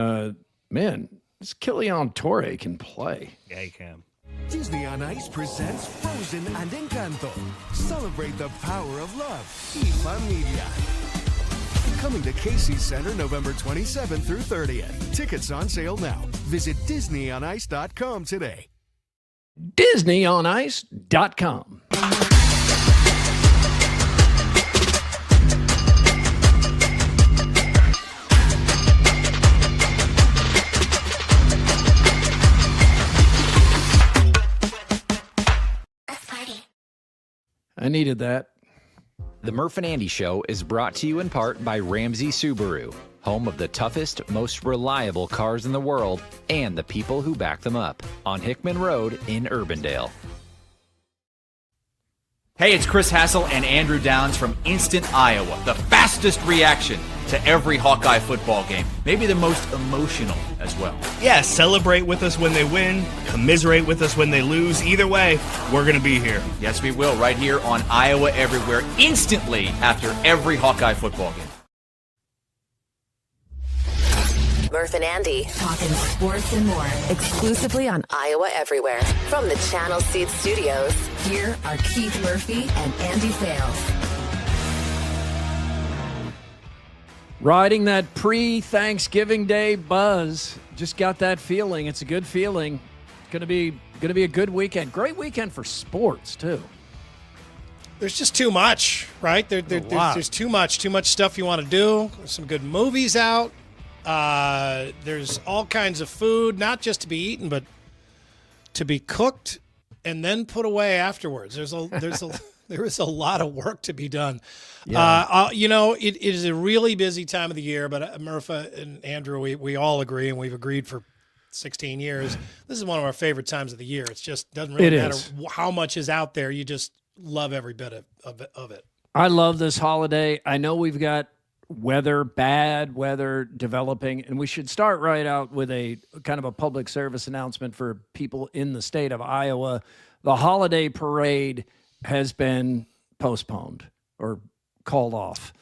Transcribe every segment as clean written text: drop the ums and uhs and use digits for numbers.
Man, this Killian Torre can play. Yeah, he can. Disney on Ice presents Frozen and Encanto. Celebrate the power of love. Y Familia. Coming to Casey's Center November 27th through 30th. Tickets on sale now. Visit DisneyOnIce.com today. DisneyOnIce.com. I needed that. The Murph and Andy Show is brought to you in part by Ramsey Subaru, home of the toughest, most reliable cars in the world and the people who back them up, on Hickman Road in Urbandale. Hey, it's Chris Hassel and Andrew Downs from Instant Iowa, the fastest reaction to every Hawkeye football game. Maybe the most emotional as well. Yeah, celebrate with us when they win, commiserate with us when they lose. Either way, we're going to be here. Yes, we will, right here on Iowa Everywhere, instantly after every Hawkeye football game. Murph and Andy, talking sports and more, exclusively on Iowa Everywhere. From the Channel Seed Studios, here are Keith Murphy and Andy Fales. Riding that pre-Thanksgiving Day buzz. Just got that feeling. It's a good feeling. It's going to be a good weekend. Great weekend for sports, too. There's just too much, right? There's too much stuff you want to do. There's some good movies out. There's all kinds of food, not just to be eaten, but to be cooked and then put away afterwards. There is a lot of work to be done. Yeah. It is a really busy time of the year, but Murph and Andrew, we all agree, and we've agreed for 16 years. This is one of our favorite times of the year. It just doesn't really matter how much is out there. You just love every bit of it. I love this holiday. I know we've got bad weather developing, and we should start right out with a kind of a public service announcement for people in the state of Iowa. The holiday parade has been postponed or called off.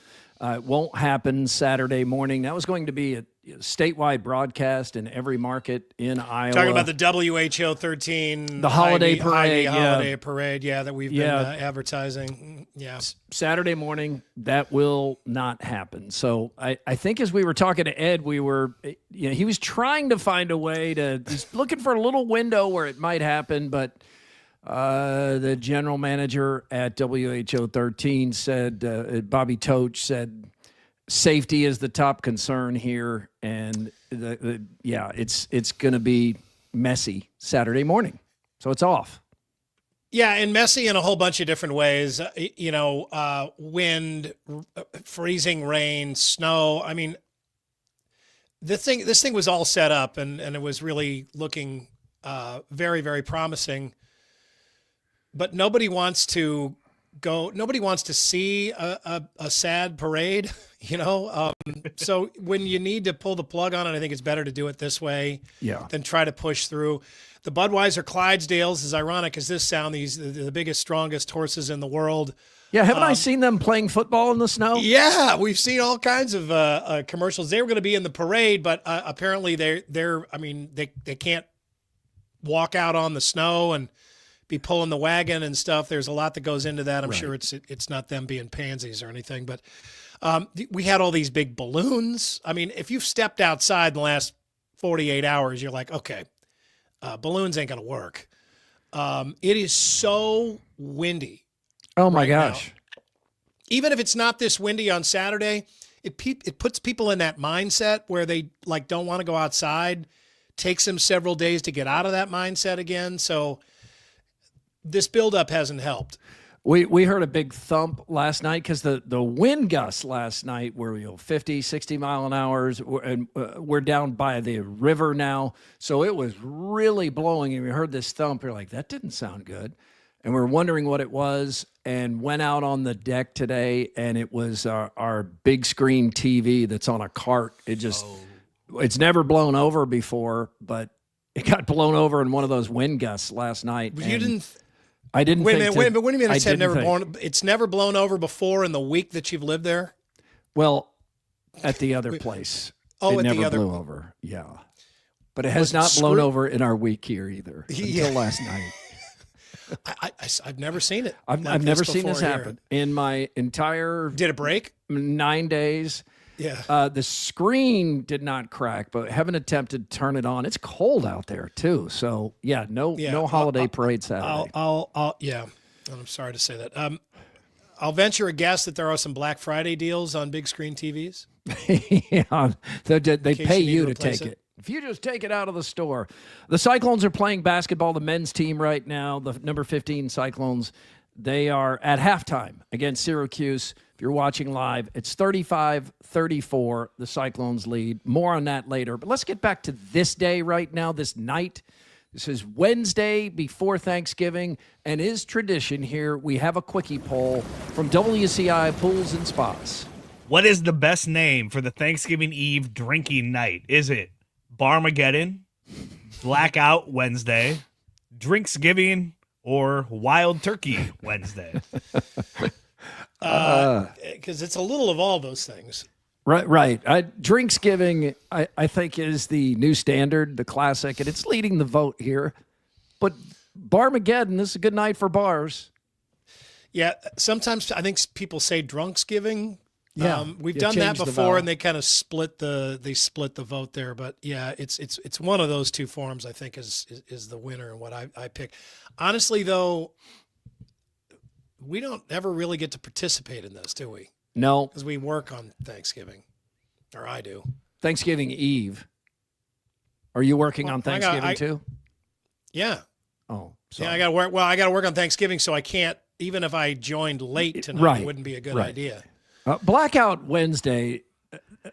It won't happen Saturday morning. That was going to be a statewide broadcast in every market in Iowa. Talking about the WHO 13, the holiday parade, holiday parade, that we've been advertising. Yeah, Saturday morning, that will not happen. So I think as we were talking to Ed, he was trying to find a way he's looking for a little window where it might happen, but the general manager at WHO 13 said, Bobby Toach said, safety is the top concern here, and it's going to be messy Saturday morning, so it's off. Yeah, and messy in a whole bunch of different ways. Wind, freezing rain, snow. I mean, this thing was all set up, and it was really looking very, very promising. But nobody wants to go. Nobody wants to see a sad parade, So when you need to pull the plug on it, I think it's better to do it this way than try to push through. The Budweiser Clydesdales, as ironic as this sound, the biggest, strongest horses in the world. Yeah, haven't I seen them playing football in the snow? Yeah, we've seen all kinds of commercials. They were going to be in the parade, but apparently they can't walk out on the snow and be pulling the wagon and stuff. There's a lot that goes into that. I'm sure it's not them being pansies or anything, but we had all these big balloons. I mean, if you've stepped outside in the last 48 hours, you're like, okay, balloons ain't going to work. It is so windy. Oh my gosh. Now. Even if it's not this windy on Saturday, it puts people in that mindset where they don't want to go outside. Takes them several days to get out of that mindset again. So this buildup hasn't helped. We heard a big thump last night because the wind gusts last night were 50, 60 mile an hour, and we're down by the river now. So it was really blowing, and we heard this thump. You're like, that didn't sound good. And we're wondering what it was, and went out on the deck today, and it was our big screen TV that's on a cart. It's never blown over before, but it got blown over in one of those wind gusts last night. I didn't wait think a minute, but what do you mean it's never blown over before in the week that you've lived there? Well, at the other place. Oh, it at never the other blew over. Yeah. But it has not blown over in our week here either until last night. I've never seen it. I've never seen this here. happen in my entire Did it break? 9 days. Yeah. The screen did not crack, but haven't attempted to turn it on. It's cold out there too. So no holiday parade Saturday. Yeah. I'm sorry to say that. I'll venture a guess that there are some Black Friday deals on big screen TVs. Yeah, they pay you to replace take it. If you just take it out of the store. The Cyclones are playing basketball, the men's team right now, the number 15 Cyclones. They are at halftime against Syracuse. If you're watching live, it's 35-34, the Cyclones lead. More on that later. But let's get back to this day right now, this night. This is Wednesday before Thanksgiving, and is tradition here. We have a quickie poll from WCI Pools and Spas. What is the best name for the Thanksgiving Eve drinking night? Is it Barmageddon, Blackout Wednesday, Drinksgiving, or Wild Turkey Wednesday? Because it's a little of all those things. Right. Drinksgiving, I think, is the new standard, the classic, and it's leading the vote here. But Barmageddon, this is a good night for bars. Yeah, sometimes I think people say Drunksgiving. Yeah, we've you done that changed the before, vowel. and they kind of split the vote there. But yeah, it's one of those two forms. I think is the winner and what I pick. Honestly, though, we don't ever really get to participate in this, do we? No. Because we work on Thanksgiving, or I do. Thanksgiving Eve. Are you working on Thanksgiving too? Yeah. Oh, sorry. Yeah, I got to work. Well, I got to work on Thanksgiving, so I can't. Even if I joined late tonight, Right. it wouldn't be a good Right. idea. Blackout Wednesday,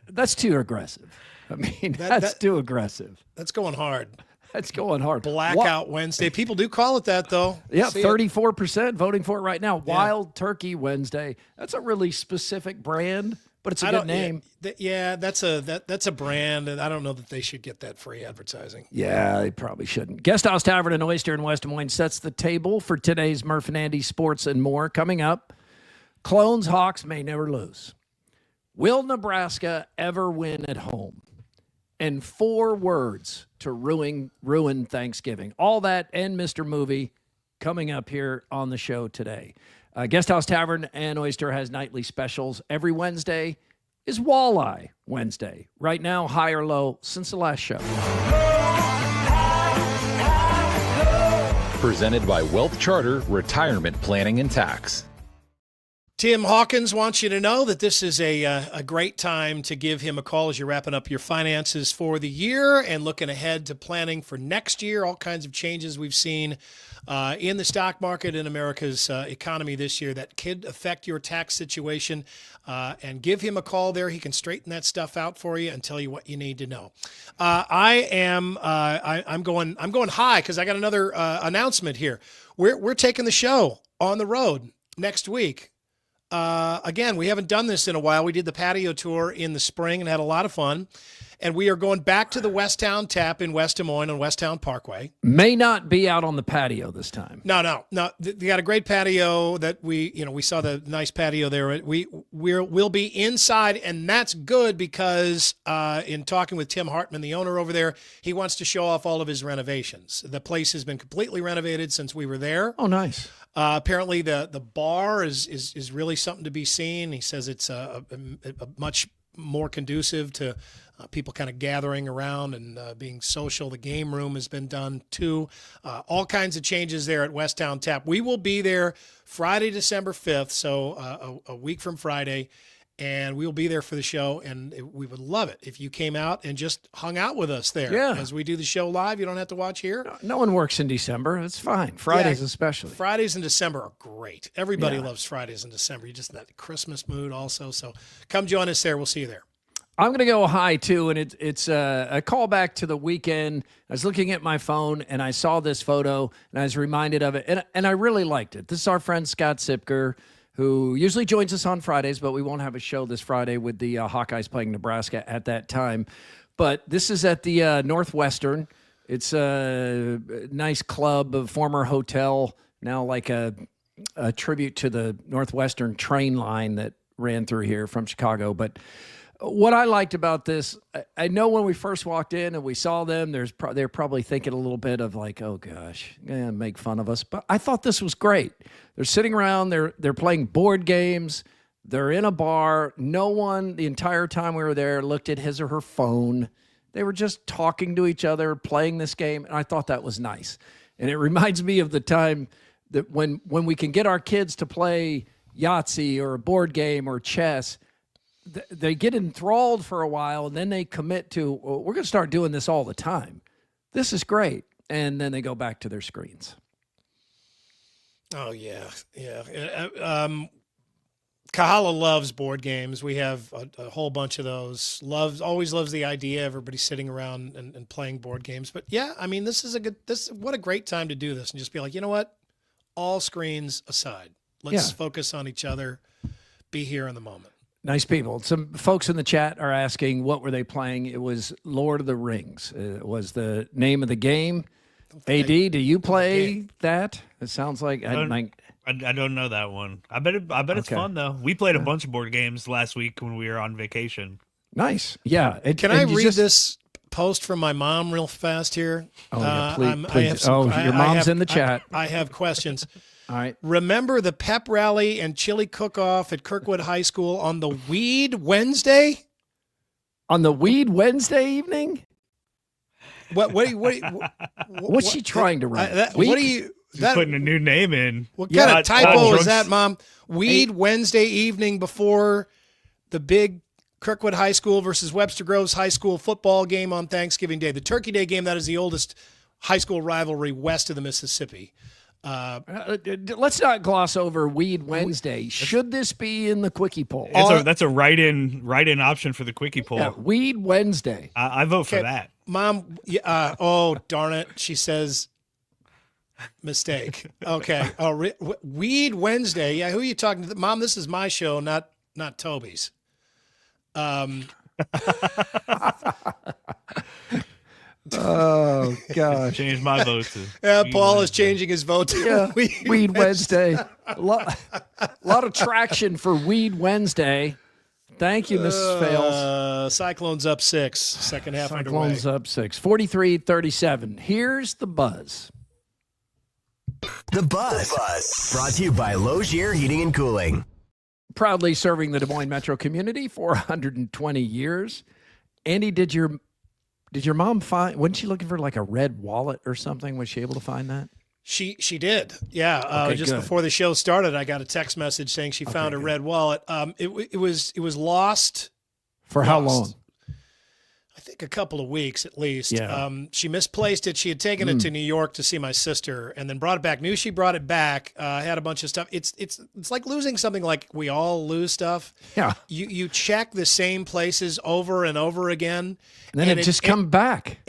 that's too aggressive. I mean, that's too aggressive. That's going hard. That's going hard. Blackout Wednesday. People do call it that, though. Yeah, See it? 34% voting for it right now. Yeah. Wild Turkey Wednesday. That's a really specific brand, but it's a good name. Yeah, that's a brand, and I don't know that they should get that free advertising. Yeah, they probably shouldn't. Guest House Tavern and Oyster in West Des Moines sets the table for today's Murph and Andy Sports and More. Coming up, Clones Hawks may never lose. Will Nebraska ever win at home? And 4 words to ruin Thanksgiving. All that and Mr. Movie coming up here on the show today. Guest House Tavern and Oyster has nightly specials. Every Wednesday is Walleye Wednesday. Right now, high or low since the last show. Presented by Wealth Charter Retirement Planning and Tax. Tim Hawkins wants you to know that this is a great time to give him a call as you're wrapping up your finances for the year and looking ahead to planning for next year. All kinds of changes we've seen in the stock market in America's economy this year that could affect your tax situation. And give him a call there. He can straighten that stuff out for you and tell you what you need to know. I'm going high because I got another announcement here. We're taking the show on the road next week. Again, we haven't done this in a while. We did the patio tour in the spring and had a lot of fun. And we are going back to the Westtown Tap in West Des Moines on Westtown Parkway. May not be out on the patio this time. No. They got a great patio that we saw the nice patio there. We'll be inside, and that's good because in talking with Tim Hartman, the owner over there, he wants to show off all of his renovations. The place has been completely renovated since we were there. Oh, nice. Apparently the bar is really something to be seen. He says it's a much more conducive to people kind of gathering around and being social. The game room has been done too. All kinds of changes there at Westtown Tap. We will be there Friday, December 5th, so a week from Friday, and we'll be there for the show, and we would love it if you came out and just hung out with us there. Yeah. As we do the show live. You don't have to watch here. No one works in December. It's fine. Fridays especially. Fridays in December are great. Everybody loves Fridays in December. You're just in that Christmas mood also. So come join us there. We'll see you there. I'm going to go high, too, and it's a callback to the weekend. I was looking at my phone, and I saw this photo, and I was reminded of it, and I really liked it. This is our friend Scott Sipker, who usually joins us on Fridays, but we won't have a show this Friday with the Hawkeyes playing Nebraska at that time. But this is at the Northwestern. It's a nice club, a former hotel, now like a tribute to the Northwestern train line that ran through here from Chicago. But What I liked about this, I know when we first walked in and we saw them, they're probably thinking a little bit of like, oh gosh, make fun of us. But I thought this was great. They're sitting around, they're playing board games, they're in a bar. No one the entire time we were there looked at his or her phone. They were just talking to each other, playing this game, and I thought that was nice. And it reminds me of the time that when we can get our kids to play Yahtzee or a board game or chess, they get enthralled for a while, and then they commit to, well, we're going to start doing this all the time. This is great. And then they go back to their screens. Oh, yeah. Kahala loves board games. We have a whole bunch of those. Always loves the idea of everybody sitting around and playing board games. But, yeah, I mean, what a great time to do this and just be like, you know what? All screens aside. Let's focus on each other, be here in the moment. Nice people. Some folks in the chat are asking, what were they playing? It was Lord of the Rings. It was the name of the game. AD, do you play that? It sounds like I don't know that one. I bet it's fun though. We played a bunch of board games last week when we were on vacation. Nice. Yeah. Can I read this post from my mom real fast here? Oh, yeah, please. Your mom's in the chat. I have questions. All right. Remember the pep rally and chili cook-off at Kirkwood High School on the Weed Wednesday? On the Weed Wednesday evening? What's she trying to write? Putting a new name in. What kind of typo is that, Mom? Weed Wednesday evening before the big Kirkwood High School versus Webster Groves High School football game on Thanksgiving Day. The Turkey Day game, that is the oldest high school rivalry west of the Mississippi. Let's not gloss over Weed Wednesday. Should this be in the quickie poll? That's a write-in option for the quickie poll. Yeah, Weed Wednesday. I vote for that. Mom, oh, darn it. She says, mistake. Okay. Weed Wednesday. Yeah, who are you talking to? Mom, this is my show, not Toby's. Oh gosh! Change my vote to. Paul is changing his vote to Weed Wednesday. A lot of traction for Weed Wednesday. Thank you, Mrs. Fales. Cyclones up 6. Second half underway. Cyclones up 6. 43-37. Here's the buzz. The Buzz. Brought to you by Logier Heating and Cooling. Proudly serving the Des Moines metro community for 120 years. Andy, did your mom find, wasn't she looking for like a red wallet or something? Was she able to find that? She did. Yeah. Just good. Before the show started, I got a text message saying she found a red wallet. It was lost. For how long? I think a couple of weeks at least. Yeah. She misplaced it. She had taken it to New York to see my sister and then brought it back. Knew she brought it back. Had a bunch of stuff. It's like losing something, like we all lose stuff. Yeah. You check the same places over and over again. And then it just comes back.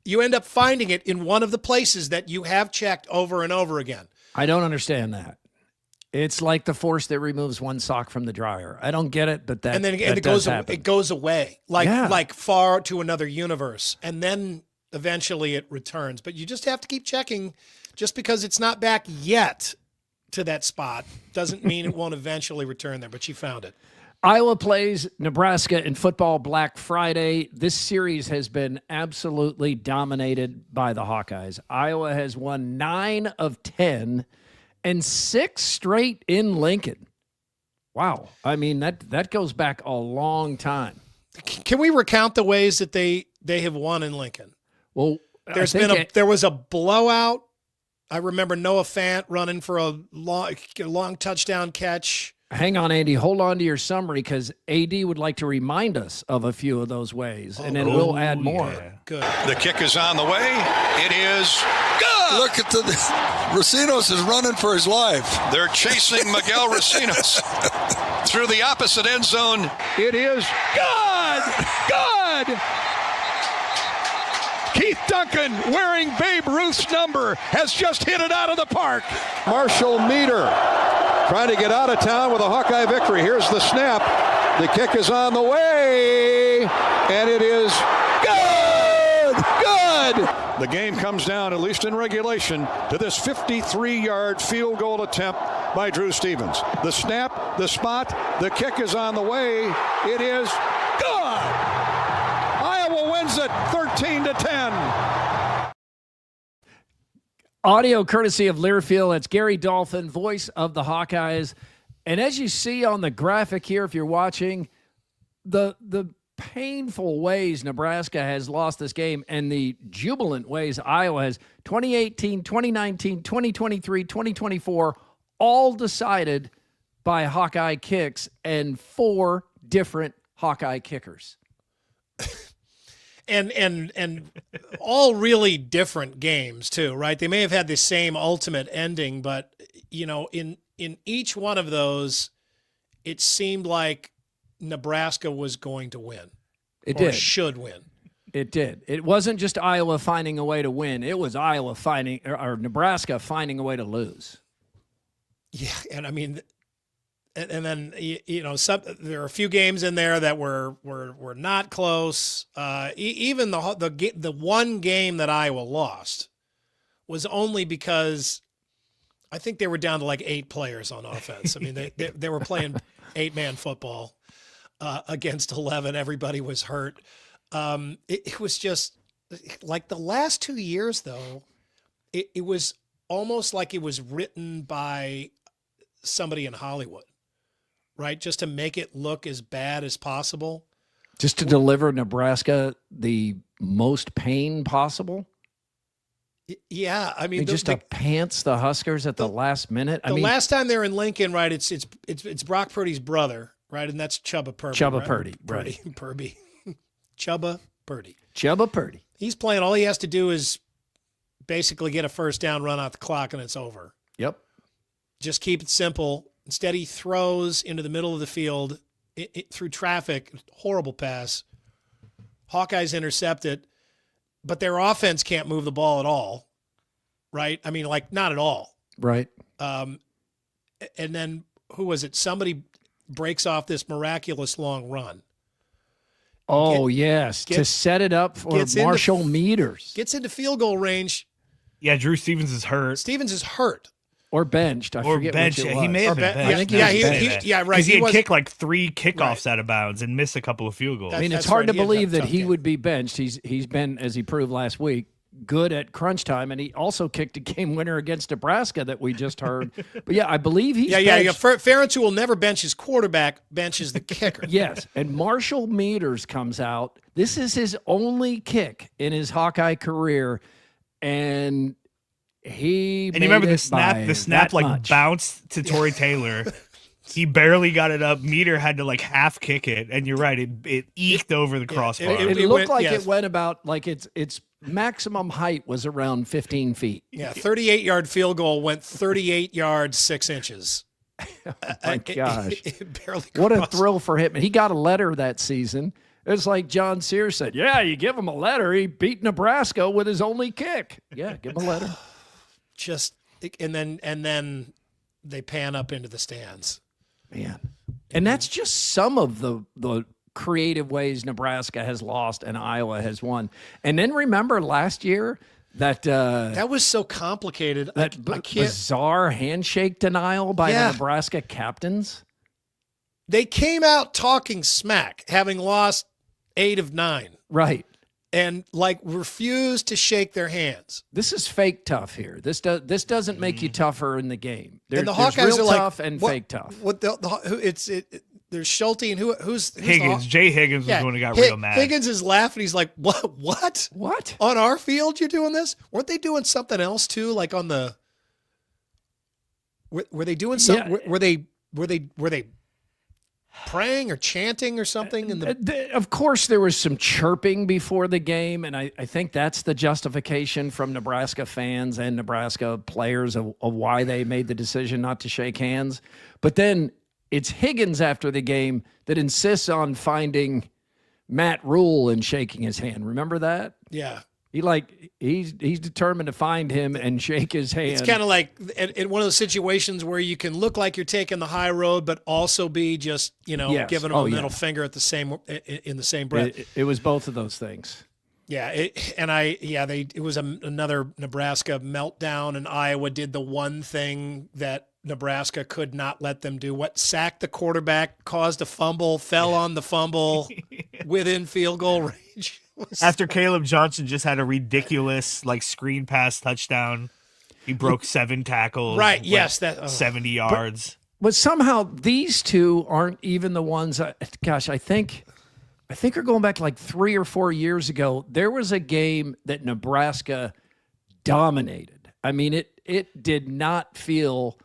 You end up finding it in one of the places that you have checked over and over again. I don't understand that. It's like the force that removes one sock from the dryer. I don't get it, but it goes away, like far to another universe, and then eventually it returns. But you just have to keep checking. Just because it's not back yet to that spot doesn't mean it won't eventually return there. But she found it. Iowa plays Nebraska in football Black Friday. This series has been absolutely dominated by the Hawkeyes. Iowa has won 9 of 10 and 6 straight in Lincoln. Wow. I mean, that goes back a long time. Can we recount the ways that they have won in Lincoln? Well, there was a blowout. I remember Noah Fant running for a long touchdown catch. Hang on, Andy. Hold on to your summary because AD would like to remind us of a few of those ways, and then we'll add more. Yeah. Good. The kick is on the way. It is good. Look at Racinos is running for his life. They're chasing Miguel Racinos through the opposite end zone. It is good. Good. Keith Duncan, wearing Babe Ruth's number, has just hit it out of the park. Marshall Meter trying to get out of town with a Hawkeye victory. Here's the snap. The kick is on the way, and it is good. Good. The game comes down, at least in regulation, to this 53-yard field goal attempt by Drew Stevens. The snap, the spot, the kick is on the way. It is good. Iowa wins it 13-10. Audio courtesy of Learfield. It's Gary Dolphin, voice of the Hawkeyes. And as you see on the graphic here, if you're watching, the painful ways Nebraska has lost this game and the jubilant ways Iowa has, 2018, 2019, 2023, 2024, all decided by Hawkeye kicks and 4 different Hawkeye kickers. And all really different games too, right? They may have had the same ultimate ending, but in each one of those, it seemed like Nebraska was going to win. It or did. Should win. It did. It wasn't just Iowa finding a way to win. It was Iowa finding, or Nebraska finding a way to lose. Yeah, and I mean, and then there are a few games in there that were not close. Even the one game that Iowa lost was only because I think they were down to like 8 players on offense. I mean, they were playing 8-man football against 11. Everybody was hurt. It was just like the last 2 years, though. It was almost like it was written by somebody in Hollywood, right? Just to make it look as bad as possible. Just to deliver Nebraska the most pain possible. Yeah, I mean, just to pants the Huskers at the last minute. The last time they're in Lincoln, right? It's Brock Purdy's brother, right? And that's Chubba Purdy. Chubba right? Purdy, right? Purdy. Chubba Purdy. Chubba Purdy. He's playing. All he has to do is basically get a first down, run out the clock, and it's over. Yep. Just keep it simple. Instead, he throws into the middle of the field through traffic. Horrible pass. Hawkeyes intercept it, but their offense can't move the ball at all, right? I mean, like, not at all. Right. And then, who was it? Somebody breaks off this miraculous long run. Oh, yes. To set it up for Marshall Meters. Gets into field goal range. Yeah, Drew Stevens is hurt. Stevens is hurt. Or benched. I forget which it was. He may have been benched. I think he was benched. Yeah, right. Because he had kicked like 3 kickoffs out of bounds and missed a couple of field goals. I mean, it's hard to believe that he would be benched. He's been, as he proved last week, good at crunch time, and he also kicked a game winner against Nebraska that we just heard. But yeah, I believe he's benched. Ferentz, who will never bench his quarterback, benches the kicker. Yes, and Marshall Meters comes out. This is his only kick in his Hawkeye career, and you remember the snap like bounced to Torrey Taylor. He barely got it up. Meter had to like half kick it, and you're right, it eked over the crossbar. It looked like it went about like its maximum height was around 15 feet. Yeah, 38-yard field goal went 38 yards 6 inches. Oh my gosh! It barely what a crossed. thrill for him! And he got a letter that season. It's like John Sears said, "Yeah, you give him a letter. He beat Nebraska with his only kick. Yeah, give him a letter." And then they pan up into the stands. Man. And that's just some of the creative ways Nebraska has lost and Iowa has won. And then remember last year that was so complicated. That bizarre handshake denial by the Nebraska captains. They came out talking smack, having lost 8 of 9. Right. And like refused to shake their hands. This is fake tough here. This doesn't make you tougher in the game. And the Hawkeyes real are tough like, and fake tough. There's Schulte and who's Higgins. Jay Higgins was the one who got real mad. Higgins is laughing. He's like, What? On our field you're doing this? Weren't they doing something else too? Like on the were they doing something? Yeah. Were they praying or chanting or something? Of course, there was some chirping before the game, and I think that's the justification from Nebraska fans and Nebraska players of why they made the decision not to shake hands. But then it's Higgins after the game that insists on finding Matt Rule and shaking his hand. Remember that? Yeah. He's determined to find him and shake his hand. It's kind of like in one of those situations where you can look like you're taking the high road, but also be just giving him a middle finger in the same breath. It was both of those things. Yeah, it was another Nebraska meltdown, and Iowa did the one thing that Nebraska could not let them do what? Sacked the quarterback, caused a fumble, fell on the fumble within field goal range. After Caleb Johnson just had a ridiculous screen pass touchdown. He broke 7 tackles. Right, yes. 70 yards. But somehow these two aren't even the ones, I think we're going back 3 or 4 years ago. There was a game that Nebraska dominated. I mean, it did not feel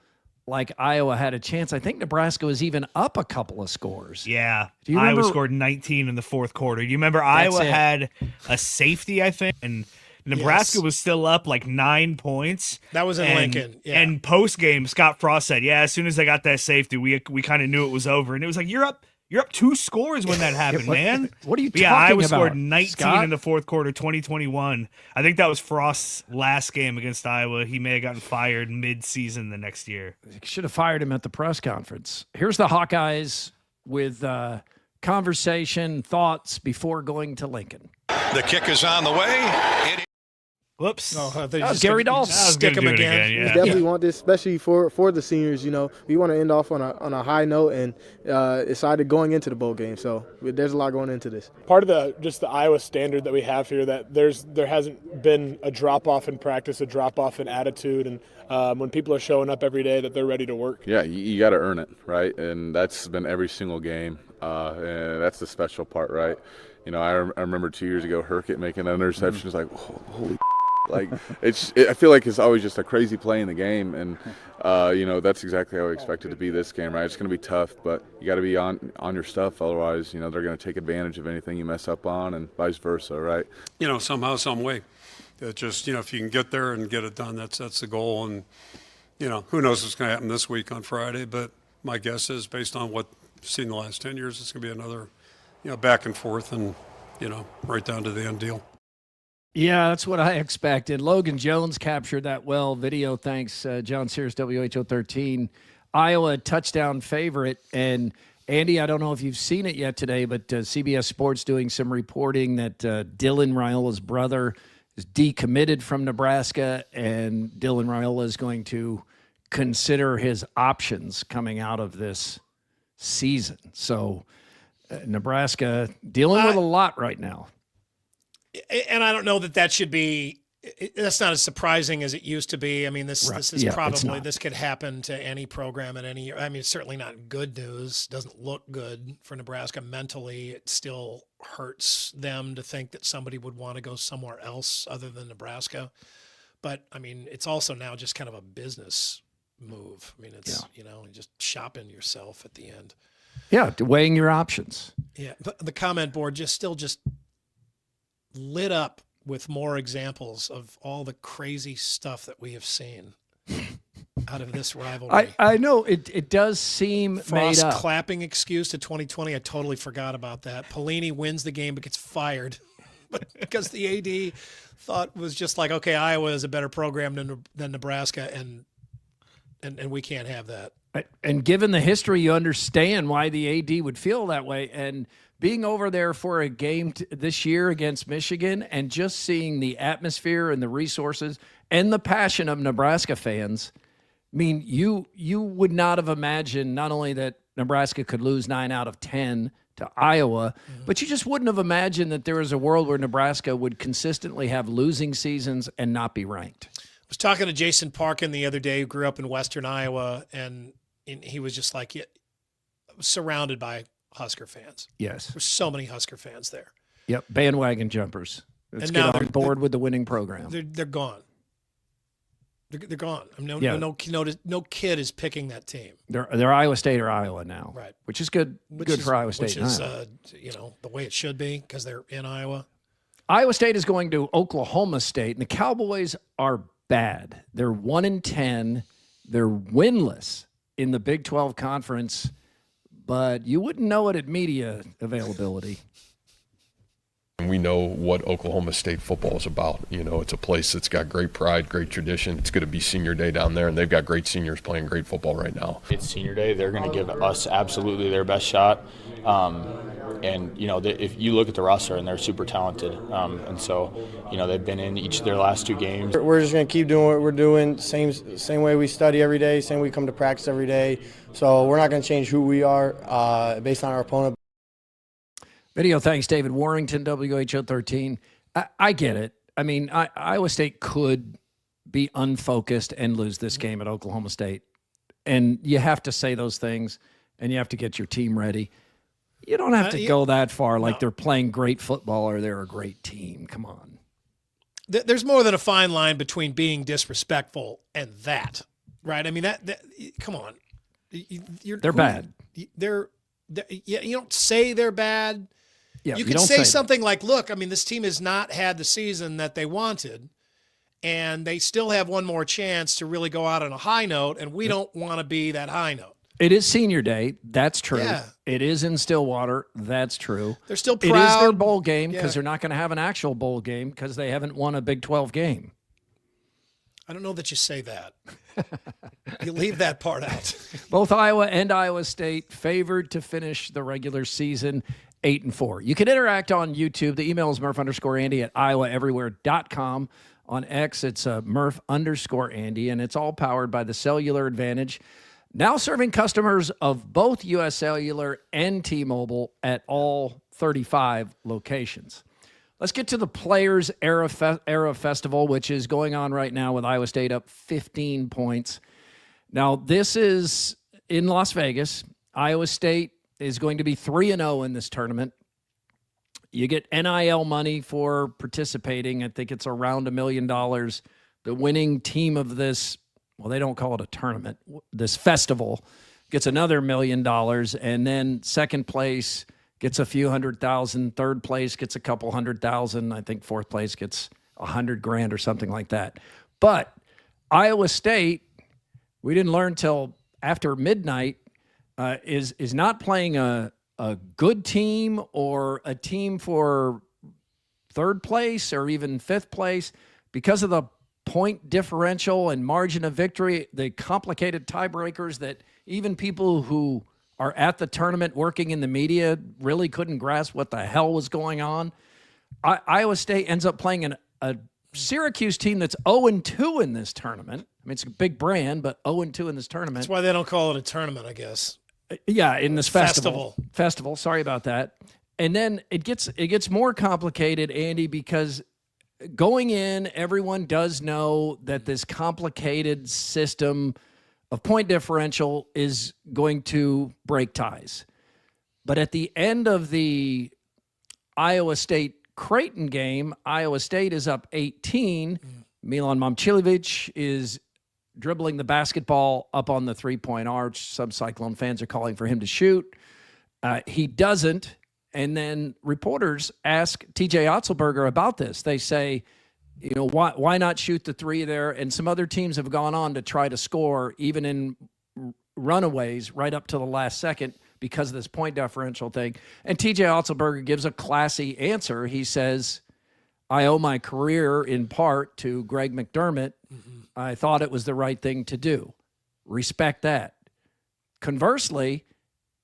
like Iowa had a chance. I think Nebraska was even up a couple of scores. Yeah. Do you remember? Iowa scored 19 in the fourth quarter. Do you remember Iowa had a safety, I think, and Nebraska was still up 9 points. That was in Lincoln. Yeah. And post-game, Scott Frost said, as soon as they got that safety, we kind of knew it was over. And it was you're up 2 scores when that happened, man. What are you talking Iowa about? scored 19 Scott? in the fourth quarter, 2021. I think that was Frost's last game against Iowa. He may have gotten fired mid-season the next year. Should have fired him at the press conference. Here's the Hawkeyes with conversation, thoughts before going to Lincoln. The kick is on the way. Whoops. Gary Dolphin. Stick him again. We definitely want this, especially for the seniors. We want to end off on a high note and excited going into the bowl game. So there's a lot going into this. Part of the Iowa standard that we have here, that there hasn't been a drop off in practice, a drop off in attitude, and when people are showing up every day, that they're ready to work. Yeah, you got to earn it, right? And that's been every single game. And that's the special part, right? I remember 2 years ago, Herkett making an interception. It's holy. I feel like it's always just a crazy play in the game, and that's exactly how we expect it to be this game, right? It's going to be tough, but you got to be on your stuff, otherwise, they're going to take advantage of anything you mess up on, and vice versa, right? Somehow, some way, it just if you can get there and get it done, that's the goal, and who knows what's going to happen this week on Friday, but my guess is based on what I've seen the last 10 years, it's going to be another, back and forth, and right down to the end deal. Yeah, that's what I expected. Logan Jones captured that well. Video, thanks, John Sears, WHO 13. Iowa touchdown favorite. And, Andy, I don't know if you've seen it yet today, but CBS Sports doing some reporting that Dylan Raiola's brother is decommitted from Nebraska, and Dylan Raiola is going to consider his options coming out of this season. So Nebraska dealing with a lot right now. And I don't know that should be – that's not as surprising as it used to be. I mean, this is probably – this could happen to any program at any – I mean, it's certainly not good news. Doesn't look good for Nebraska mentally. It still hurts them to think that somebody would want to go somewhere else other than Nebraska. But, I mean, it's also now just kind of a business move. I mean, it's, just shopping yourself at the end. Yeah, weighing your options. Yeah, the comment board just lit up with more examples of all the crazy stuff that we have seen out of this rivalry. I know it does seem Frost made up. Clapping excuse to 2020. I totally forgot about that. Pelini wins the game but gets fired because the AD thought was just okay, Iowa is a better program than Nebraska, and we can't have that. And given the history, you understand why the AD would feel that way. And being over there for a game this year against Michigan and just seeing the atmosphere and the resources and the passion of Nebraska fans, I mean, you would not have imagined not only that Nebraska could lose 9 out of 10 to Iowa, but you just wouldn't have imagined that there was a world where Nebraska would consistently have losing seasons and not be ranked. I was talking to Jason Parkin the other day, who grew up in Western Iowa, and he was just surrounded by Husker fans. Yes. There's so many Husker fans there. Yep, bandwagon jumpers. Let's and get now on board with the winning program. They're gone. They're gone. I mean, no kid is picking that team. They're Iowa State or Iowa now, right? Which is good. For Iowa State. Which is the way it should be because they're in Iowa. Iowa State is going to Oklahoma State, and the Cowboys are bad. They're 1-10. They're winless in the Big 12 Conference, but you wouldn't know it at media availability. We know what Oklahoma State football is about. It's a place that's got great pride, great tradition. It's going to be senior day down there, and they've got great seniors playing great football right now. It's senior day. They're going to give us absolutely their best shot. And, if you look at the roster, and they're super talented. And so, they've been in each of their last 2 games. We're just going to keep doing what we're doing, same way we study every day, same way we come to practice every day. So we're not going to change who we are based on our opponent. Video thanks, David Warrington, WHO 13. I get it. I mean, Iowa State could be unfocused and lose this game at Oklahoma State. And you have to say those things, and you have to get your team ready. You don't have to go that far like they're playing great football or they're a great team. Come on. There's more than a fine line between being disrespectful and that, right? I mean, that come on. They're bad. You don't say they're bad. Yeah, you can say something like, look, I mean, this team has not had the season that they wanted, and they still have one more chance to really go out on a high note, and we don't want to be that high note. It is senior day. That's true. Yeah. It is in Stillwater. That's true. They're still proud. It is their bowl game because they're not going to have an actual bowl game because they haven't won a Big 12 game. I don't know that you say that. You leave that part out. Both Iowa and Iowa State favored to finish the regular season 8-4. You can interact on YouTube. The email is Murph_Andy at iowaeverywhere.com. On X, it's Murph_Andy, and it's all powered by the Cellular Advantage. Now serving customers of both U.S. Cellular and T-Mobile at all 35 locations. Let's get to the Players Era Festival, which is going on right now with Iowa State up 15 points. Now, this is in Las Vegas. Iowa State is going to be 3-0 in this tournament. You get NIL money for participating. I think it's around $1 million. The winning team of this, well, they don't call it a tournament, this festival, gets another $1 million. And then second place gets a few $100,000. Third place gets a couple $100,000. I think fourth place gets $100,000 or something like that. But Iowa State, we didn't learn till after midnight, is not playing a good team or a team for third place or even fifth place because of the point differential and margin of victory, the complicated tiebreakers that even people who are at the tournament working in the media really couldn't grasp what the hell was going on. Iowa State ends up playing a Syracuse team that's 0-2 in this tournament. I mean, it's a big brand, but 0-2 in this tournament. That's why they don't call it a tournament, I guess. Yeah, in this festival. Sorry about that. And then it gets more complicated, Andy, because going in, everyone does know that this complicated system of point differential is going to break ties. But at the end of the Iowa State-Creighton game, Iowa State is up 18. Milan Momcilovic is dribbling the basketball up on the three-point arch. Some Cyclone fans are calling for him to shoot. He doesn't. And then reporters ask TJ Otzelberger about this. They say, why not shoot the three there? And some other teams have gone on to try to score even in runaways right up to the last second because of this point differential thing. And TJ Otzelberger gives a classy answer. He says, I owe my career in part to Greg McDermott. I thought it was the right thing to do. Respect that. Conversely,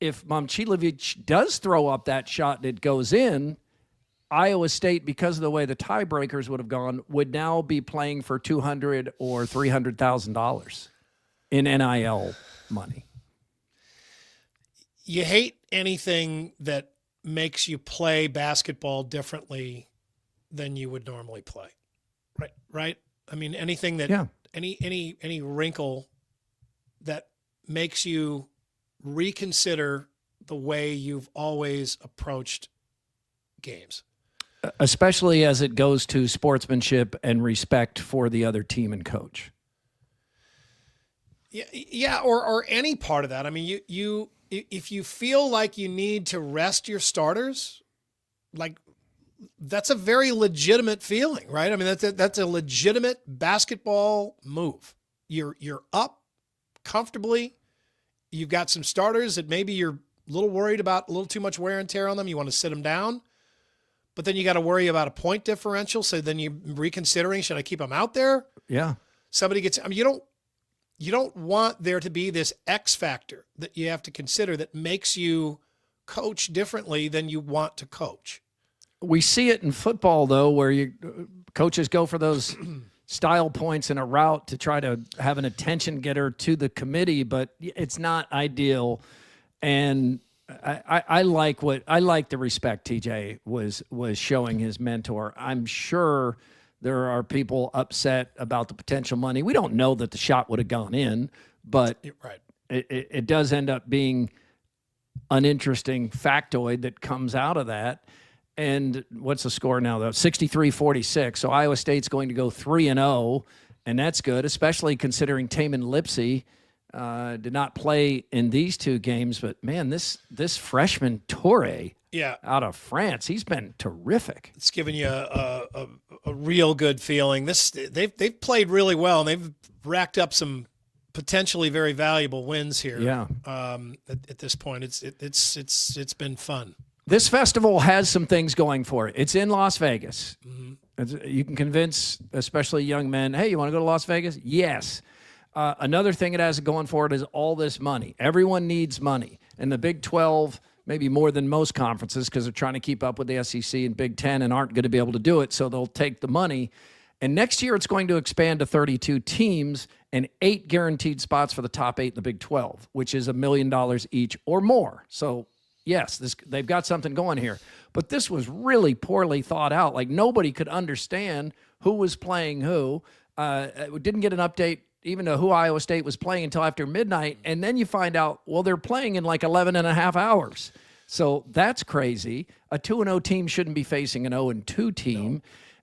if Momcilovic does throw up that shot and it goes in, Iowa State, because of the way the tiebreakers would have gone, would now be playing for $200,000 or $300,000 in NIL money. You hate anything that makes you play basketball differently than you would normally play, right? I mean, anything that any wrinkle that makes you reconsider the way you've always approached games. Especially as it goes to sportsmanship and respect for the other team and coach. Yeah, or any part of that. I mean, you if you feel like you need to rest your starters, like that's a very legitimate feeling, right? I mean, that's a legitimate basketball move. You're up comfortably. You've got some starters that maybe you're a little worried about, a little too much wear and tear on them. You want to sit them down. But then you got to worry about a point differential. So then you're reconsidering, should I keep them out there? Yeah. Somebody gets, I mean, you don't want there to be this X factor that you have to consider that makes you coach differently than you want to coach. We see it in football, though, where coaches go for those style points in a route to try to have an attention getter to the committee, but it's not ideal. And I like the respect TJ was showing his mentor. I'm sure there are people upset about the potential money. We don't know that the shot would have gone in, but right. It does end up being an interesting factoid that comes out of that. And what's the score now, though? 63-46. So Iowa State's going to go 3-0, and that's good, especially considering Taman Lipsey did not play in these two games. But, man, this freshman Toure out of France, he's been terrific. It's given you a real good feeling. They've played really well, and they've racked up some potentially very valuable wins here. Yeah. At this point, it's been fun. This festival has some things going for it. It's in Las Vegas. Mm-hmm. You can convince, especially young men, hey, you want to go to Las Vegas? Yes. Another thing it has going for it is all this money. Everyone needs money. And the Big 12, maybe more than most conferences, because they're trying to keep up with the SEC and Big 10 and aren't going to be able to do it, so they'll take the money. And next year it's going to expand to 32 teams and 8 guaranteed spots for the top 8 in the Big 12, which is $1 million each or more. So, yes, they've got something going here. But this was really poorly thought out. Like, nobody could understand who was playing who. We didn't get an update even to who Iowa State was playing until after midnight. And then you find out, well, they're playing in like 11 and a half hours. So that's crazy. A 2-0 team shouldn't be facing an 0-2 team. No.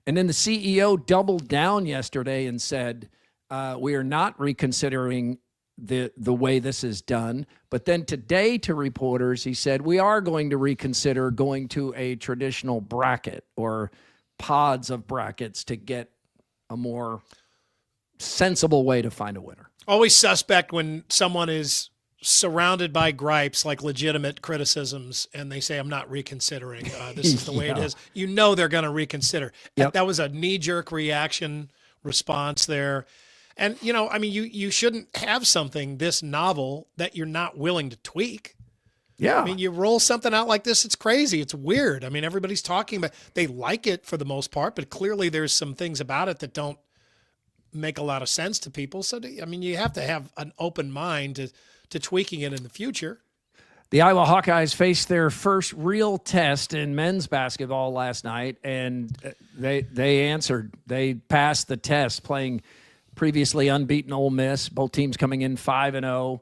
And then the CEO doubled down yesterday and said, we are not reconsidering the way this is done. But then today to reporters, he said, we are going to reconsider going to a traditional bracket or pods of brackets to get a more sensible way to find a winner. Always suspect when someone is surrounded by gripes, like legitimate criticisms, and they say, I'm not reconsidering. This is the way it is. You know they're going to reconsider. Yep. That was a knee-jerk reaction response there. And, you shouldn't have something this novel that you're not willing to tweak. Yeah. I mean, you roll something out like this, it's crazy. It's weird. I mean, everybody's talking about, they like it for the most part, but clearly there's some things about it that don't make a lot of sense to people. So, you have to have an open mind to tweaking it in the future. The Iowa Hawkeyes faced their first real test in men's basketball last night, and they answered. They passed the test, playing previously unbeaten Ole Miss. Both teams coming in 5-0.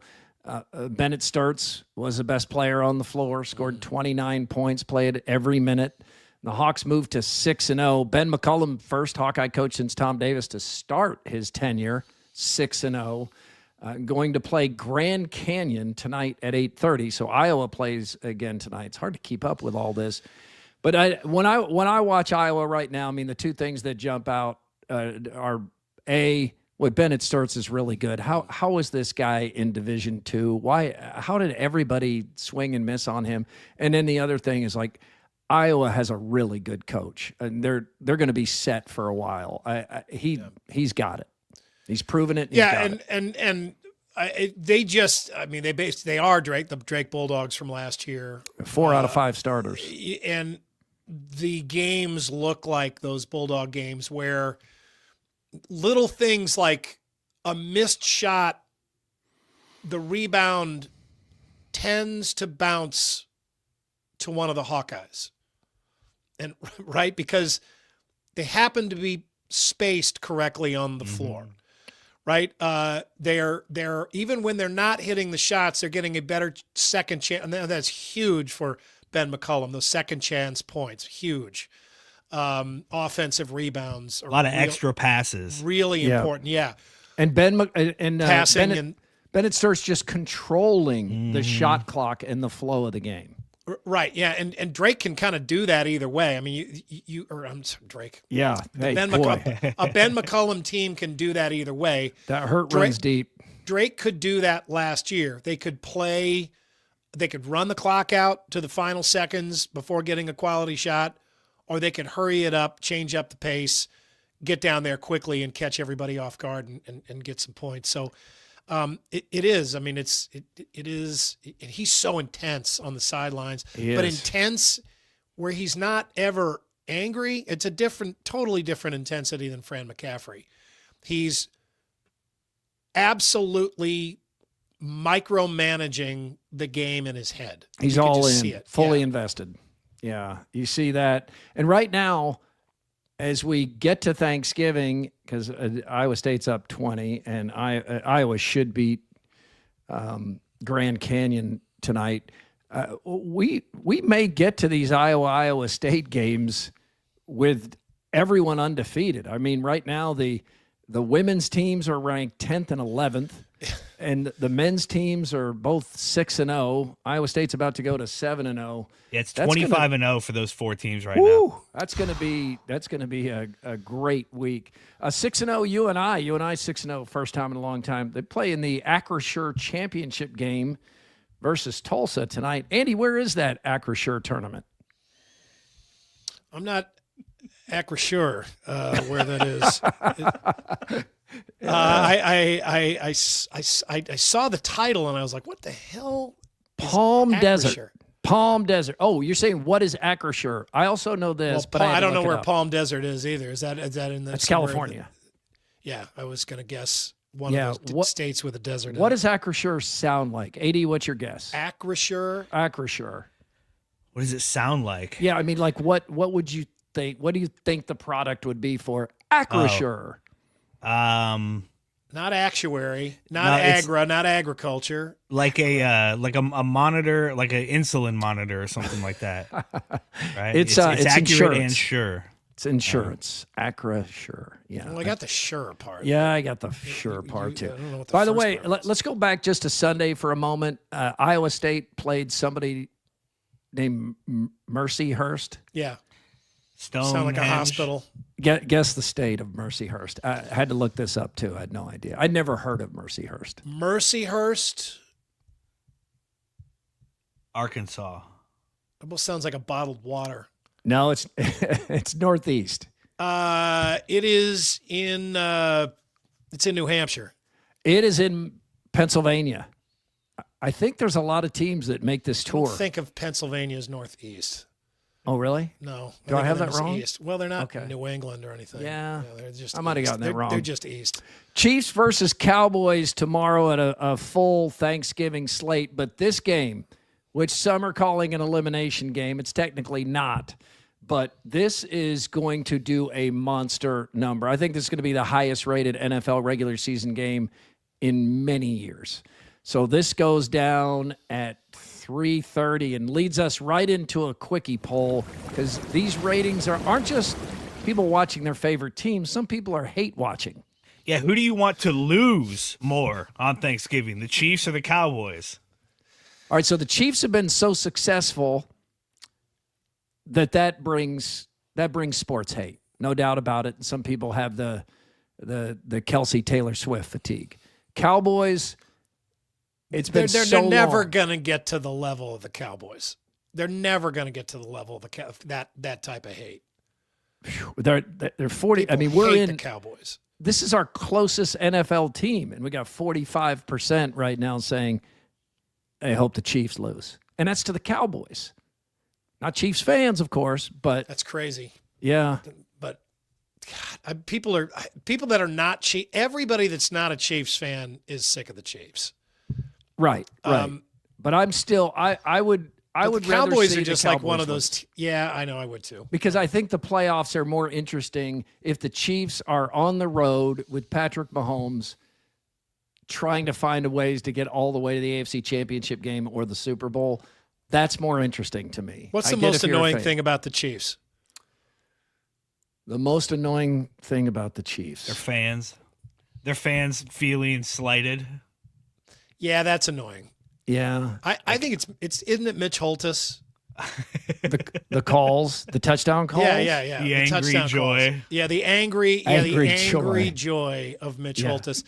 Bennett Sturtz was the best player on the floor, scored 29 points, played every minute. The Hawks moved to 6-0. Ben McCollum, first Hawkeye coach since Tom Davis to start his tenure, 6-0. Going to play Grand Canyon tonight at 8:30. So Iowa plays again tonight. It's hard to keep up with all this. But when I watch Iowa right now, the two things that jump out are, Bennett Sturtz is really good. How is this guy in Division II? How did everybody swing and miss on him? And then the other thing is, like, Iowa has a really good coach, and they're going to be set for a while. He's got it. He's proven it. They are the Drake Bulldogs from last year. 4 out of 5 starters. And the games look like those Bulldog games where little things like a missed shot, the rebound tends to bounce to one of the Hawkeyes. And right, because they happen to be spaced correctly on the floor. Right? They're even when they're not hitting the shots, they're getting a better second chance. And that's huge for Ben McCollum. Those second chance points, huge. Offensive rebounds, a lot of extra passes, really important. Yeah, and passing Bennett Sturtz just controlling the shot clock and the flow of the game. Right. Yeah, and Drake can kind of do that either way. I mean, I'm sorry, Drake. Yeah. Hey, a Ben McCollum team can do that either way. That runs deep. Drake could do that last year. They could run the clock out to the final seconds before getting a quality shot, or they could hurry it up, change up the pace, get down there quickly and catch everybody off guard and get some points. So It is. I mean, it is. He's so intense on the sidelines, but intense where he's not ever angry. It's a totally different intensity than Fran McCaffrey. He's absolutely micromanaging the game in his head. He's all in, fully invested. Yeah, you see that. And right now, as we get to Thanksgiving, because Iowa State's up 20, and Iowa should beat Grand Canyon tonight, we may get to these Iowa State games with everyone undefeated. I mean, right now the women's teams are ranked 10th and 11th, and the men's teams are both 6-0. Iowa State's about to go to 7-0. Yeah, it's 25-0 for those 4 teams right now. That's going to be a great week. 6-0 UNI 6-0, first time in a long time. They play in the Acrisure Championship game versus Tulsa tonight. Andy, where is that Acrisure tournament? I'm not Acrisure where that is. I saw the title and I was like, what the hell? Palm Desert. Palm Desert. Oh, you're saying what is Acrisure? I also know this, but I don't know where Palm Desert is either. Is that in the? That's California. Yeah, I was going to guess one of those states with a desert. What does Acrisure sound like? AD, what's your guess? Acrisure. What does it sound like? Yeah, I mean, like what would you think? What do you think the product would be for Acrisure? Not actuary, not agriculture. Like a monitor, like an insulin monitor or something like that. Right? It's accurate insurance. and sure. It's insurance. Acrisure. Yeah. Well, I got the sure part. Yeah, I got the sure part too. I don't know what the By the first way, part was. let's go back just to Sunday for a moment. Iowa State played somebody named Mercyhurst. Yeah. Sound like a hospital. Guess the state of Mercyhurst. I had to look this up too. I had no idea. I'd never heard of Mercyhurst. Mercyhurst, Arkansas. almost sounds like a bottled water. No, it's it's northeast. It is in it's in New Hampshire. It is in Pennsylvania. I think there's a lot of teams that make this tour. Don't think of Pennsylvania as northeast. Oh, really? No. Do I have think that of them wrong? as East. Well, they're not New England or anything. Yeah. They're just I might have east. gotten that wrong. They're just east. Chiefs versus Cowboys tomorrow at a full Thanksgiving slate. But this game, which some are calling an elimination game, it's technically not. But this is going to do a monster number. I think this is going to be the highest rated NFL regular season game in many years. So this goes down at 3:30 and leads us right into a quickie poll, because these ratings aren't just people watching their favorite team. Some people are hate watching. Yeah, who do you want to lose more on Thanksgiving, the Chiefs or the Cowboys? All right, so the Chiefs have been so successful that brings sports hate, no doubt about it. Some people have the Kelsey Taylor Swift fatigue. Cowboys, it's been they're never going to get to the level of the Cowboys. They're never going to get to the level of that type of hate. They're 40. People I mean, we're hate in the Cowboys. This is our closest NFL team, and we got 45% right now saying, I hope the Chiefs lose. And that's to the Cowboys. Not Chiefs fans, of course, but That's crazy. yeah. But God, people that are not Chiefs, everybody that's not a Chiefs fan is sick of the Chiefs. Right. But I'm still I would rather Cowboys see are just the like Cowboys one of win. those. Yeah, I know, I would too. Because I think the playoffs are more interesting if the Chiefs are on the road with Patrick Mahomes trying to find ways to get all the way to the AFC Championship game or the Super Bowl. That's more interesting to me. What's I the get most if you're a annoying fan. thing about the Chiefs? The most annoying thing about the Chiefs. Their fans feeling slighted. Yeah, that's annoying. Yeah. I think it's isn't it Mitch Holtis? The calls, the touchdown calls. Yeah. The angry touchdown joy. calls. Yeah, the angry joy of Mitch Yeah. Holtis.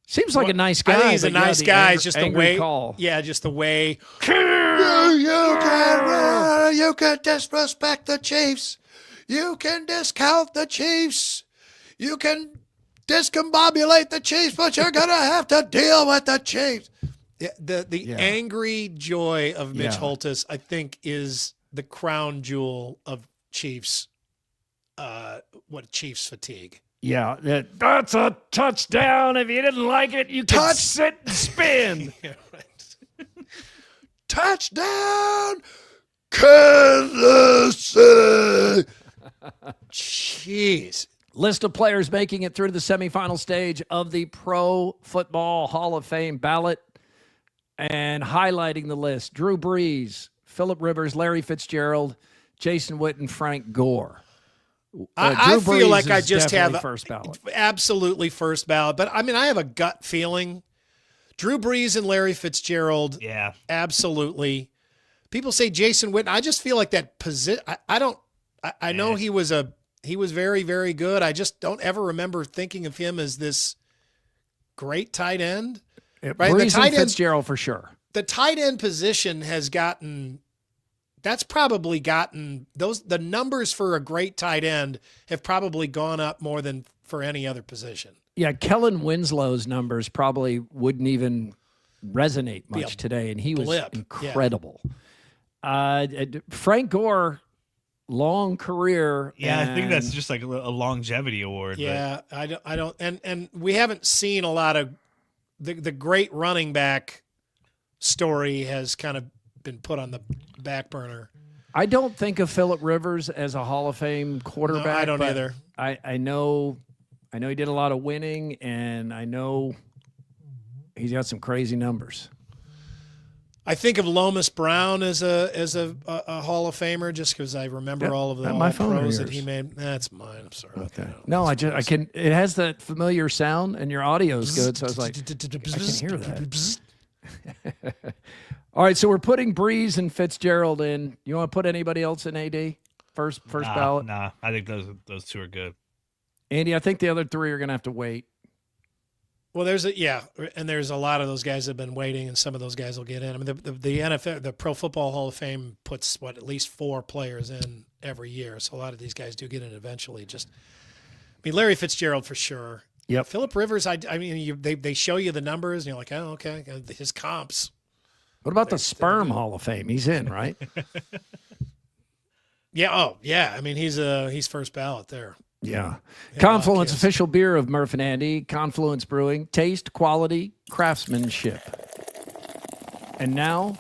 Seems like a nice guy. I think he's a but yeah, nice the guy. It's just the angry way. call. Yeah, just the way. You can disrespect the Chiefs. You can discount the Chiefs. You can discombobulate the Chiefs, but you're going to have to deal with the Chiefs. Yeah, the angry joy of Mitch Holthus, I think, is the crown jewel of Chiefs. Chiefs fatigue. Yeah, that's a touchdown. If you didn't like it, you could sit and spin. Yeah, right. Touchdown, Kansas City. Jeez. List of players making it through the semifinal stage of the Pro Football Hall of Fame ballot. And highlighting the list, Drew Brees, Phillip Rivers, Larry Fitzgerald, Jason Witten, Frank Gore. I feel like I just have first ballot. Absolutely first ballot. But, I mean, I have a gut feeling. Drew Brees and Larry Fitzgerald. Yeah. Absolutely. People say Jason Witten. I just feel like that position. I know he was very, very good. I just don't ever remember thinking of him as this great tight end. Right? Brees and Fitzgerald for sure. The tight end position has gotten – the numbers for a great tight end have probably gone up more than for any other position. Yeah, Kellen Winslow's numbers probably wouldn't even resonate much today, and he was incredible. Yeah. Frank Gore, long career. Yeah, I think that's just like a longevity award. Yeah, but. I don't and we haven't seen a lot of the great running back story has kind of been put on the back burner. I don't think of Phillip Rivers as a Hall of Fame quarterback. No, I don't either. I know he did a lot of winning, and I know he's got some crazy numbers. I think of Lomas Brown as a Hall of Famer just because I remember all of the pros that he made. That's mine. I'm sorry. Okay. No, I can. It has that familiar sound, and your audio is good. So I was like, I can hear that. All right, so we're putting Brees and Fitzgerald in. You want to put anybody else in AD? First ballot? Nah, I think those two are good. Andy, I think the other three are going to have to wait. Well, there's a lot of those guys that have been waiting, and some of those guys will get in. I mean, the NFL, the Pro Football Hall of Fame puts at least 4 players in every year, so a lot of these guys do get in eventually. Larry Fitzgerald for sure. Yep. Phillip Rivers, they show you the numbers, and you're like, oh, okay, his comps. What about the Sperm Hall of Fame? He's in, right? Yeah. Oh, yeah. I mean, he's first ballot there. Yeah. Confluence, official beer of Murph and Andy. Confluence Brewing. Taste, quality, craftsmanship. And now...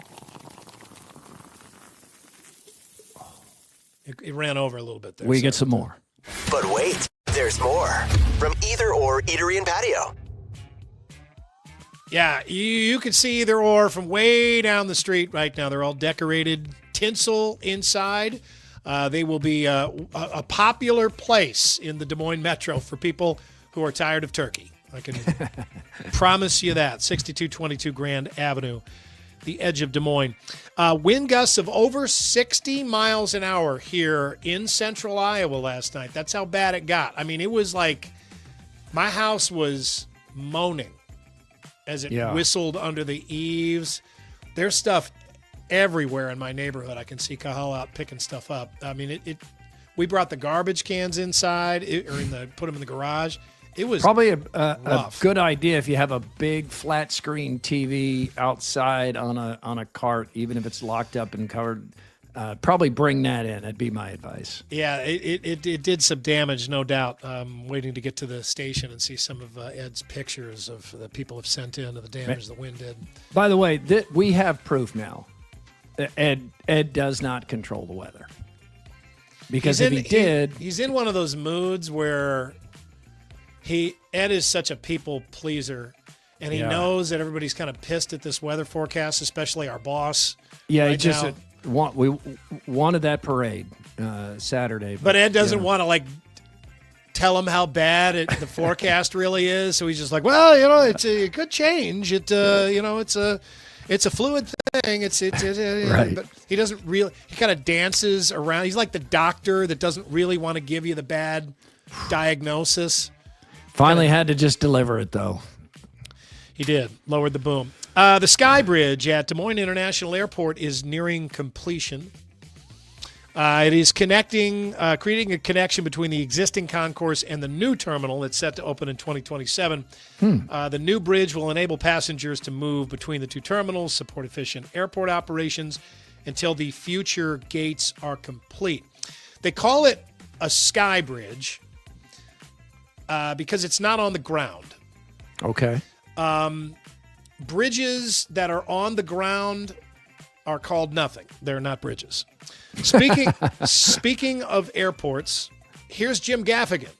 It ran over a little bit there. We get some more. But wait, there's more. From Either Or Eatery and Patio. Yeah, you can see Either Or from way down the street right now. They're all decorated, tinsel inside. They will be a popular place in the Des Moines Metro for people who are tired of turkey. I can promise you that. 6222 Grand Avenue, the edge of Des Moines. Wind gusts of over 60 miles an hour here in central Iowa last night. That's how bad it got. I mean, it was like my house was moaning as it whistled under the eaves. There's stuff everywhere in my neighborhood. I can see Kahal out picking stuff up. I mean, we brought the garbage cans inside put them in the garage. It was probably a good idea if you have a big flat screen TV outside on a cart, even if it's locked up and covered. Probably bring that in. That'd be my advice. Yeah, it did some damage, no doubt. Waiting to get to the station and see some of Ed's pictures of the people have sent in of the damage the wind did. By the way, we have proof now. Ed does not control the weather. Because if he did... He's in one of those moods where Ed is such a people pleaser, and he knows that everybody's kind of pissed at this weather forecast, especially our boss. Yeah, right he just... now. We wanted that parade Saturday. But Ed doesn't want to, tell him how bad the forecast really is. So he's just like, well, it could change. It's a fluid thing. Right. But he doesn't really, he kind of dances around. He's like the doctor that doesn't really want to give you the bad diagnosis. Finally had to just deliver it, though. He did. Lowered the boom. The Sky Bridge at Des Moines International Airport is nearing completion. It is creating a connection between the existing concourse and the new terminal that's set to open in 2027. The new bridge will enable passengers to move between the two terminals, support efficient airport operations until the future gates are complete. They call it a sky bridge because it's not on the ground. Okay. Bridges that are on the ground are called nothing. They're not bridges. Speaking of airports, here's Jim Gaffigan.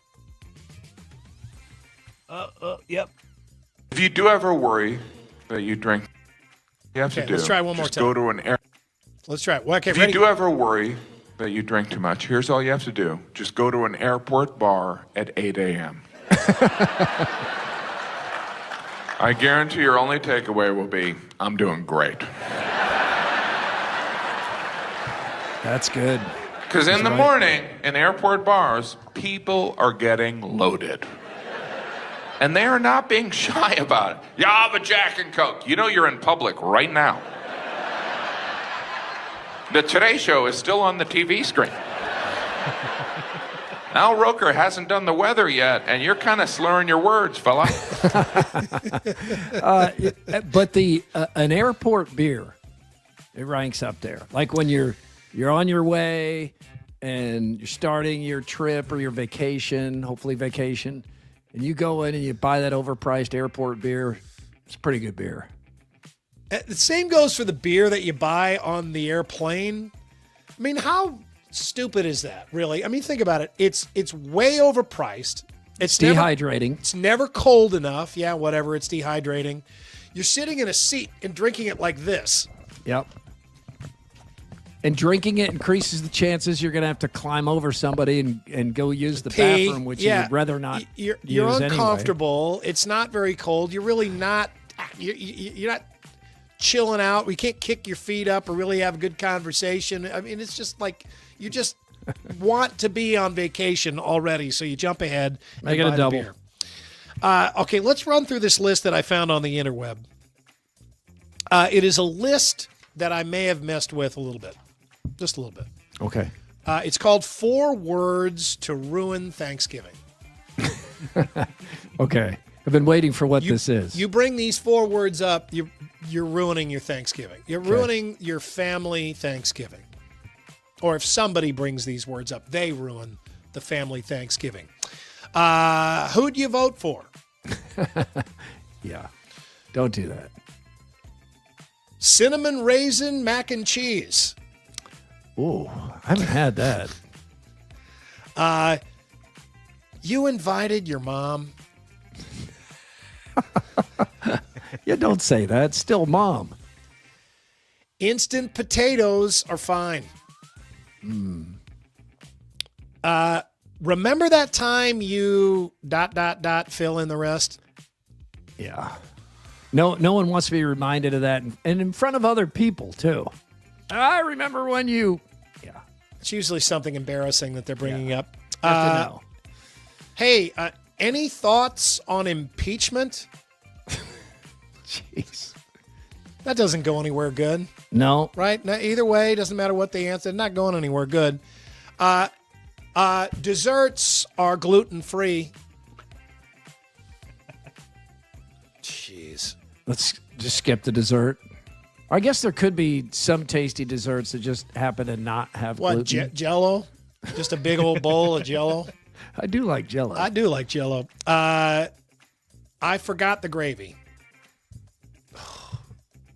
Yep. If you do ever worry that you drink, you have to do. Let's try one more just time. Go to an air. Let's try it. Well, okay, if ready? you do ever worry that you drink too much, here's all you have to do. Just go to an airport bar at 8 a.m. I guarantee your only takeaway will be, I'm doing great. That's good. Because in the morning, in airport bars, people are getting loaded. And they are not being shy about it. Yeah, I'll have a Jack and Coke. You know you're in public right now. The Today Show is still on the TV screen. Al Roker hasn't done the weather yet, and you're kind of slurring your words, fella. But an airport beer, it ranks up there. Like when you're on your way and you're starting your trip or your vacation, hopefully vacation, and you go in and you buy that overpriced airport beer. It's a pretty good beer. The same goes for the beer that you buy on the airplane. I mean, how stupid is that, really? I mean, think about it. It's way overpriced. It's dehydrating. It's never cold enough. Yeah, whatever. It's dehydrating. You're sitting in a seat and drinking it like this. Yep. And drinking it increases the chances you're going to have to climb over somebody and go use the bathroom, which you would rather not You're use uncomfortable. Anyway. It's not very cold. You're really not. You're not chilling out. We can't kick your feet up or really have a good conversation. I mean, it's just like you just want to be on vacation already, so you jump ahead and Make it buy a the double. beer. Okay, let's run through this list that I found on the interweb. It is a list that I may have messed with a little bit. Just a little bit. Okay. It's called 4 Words to Ruin Thanksgiving. Okay. I've been waiting for what this is. You bring these 4 words up, you're ruining your Thanksgiving. You're ruining your family Thanksgiving. Or if somebody brings these words up, they ruin the family Thanksgiving. Who'd you vote for? Yeah. Don't do that. Cinnamon raisin mac and cheese. Ooh, I haven't had that. You invited your mom. Yeah, don't say that. Still mom. Instant potatoes are fine. Remember that time you ... fill in the rest? Yeah. No one wants to be reminded of that. And in front of other people, too. I remember when you... Yeah. It's usually something embarrassing that they're bringing up. You have to know. Hey, any thoughts on impeachment? Jeez. That doesn't go anywhere good. No. Right? Either way, doesn't matter what they answer. Not going anywhere good. Desserts are gluten-free. Jeez. Let's just skip the dessert. I guess there could be some tasty desserts that just happen to not have gluten. Jell-O? Just a big old bowl of Jell-O? I do like Jell-O. I do like Jell-O. I forgot the gravy.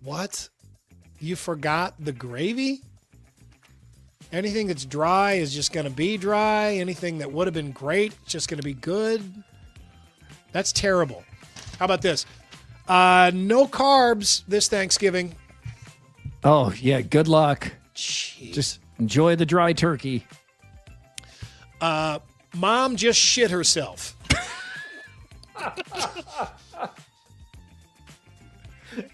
What? You forgot the gravy? Anything that's dry is just going to be dry. Anything that would have been great is just going to be good. That's terrible. How about this? No carbs this Thanksgiving. Oh, yeah. Good luck. Jeez. Just enjoy the dry turkey. Mom just shit herself.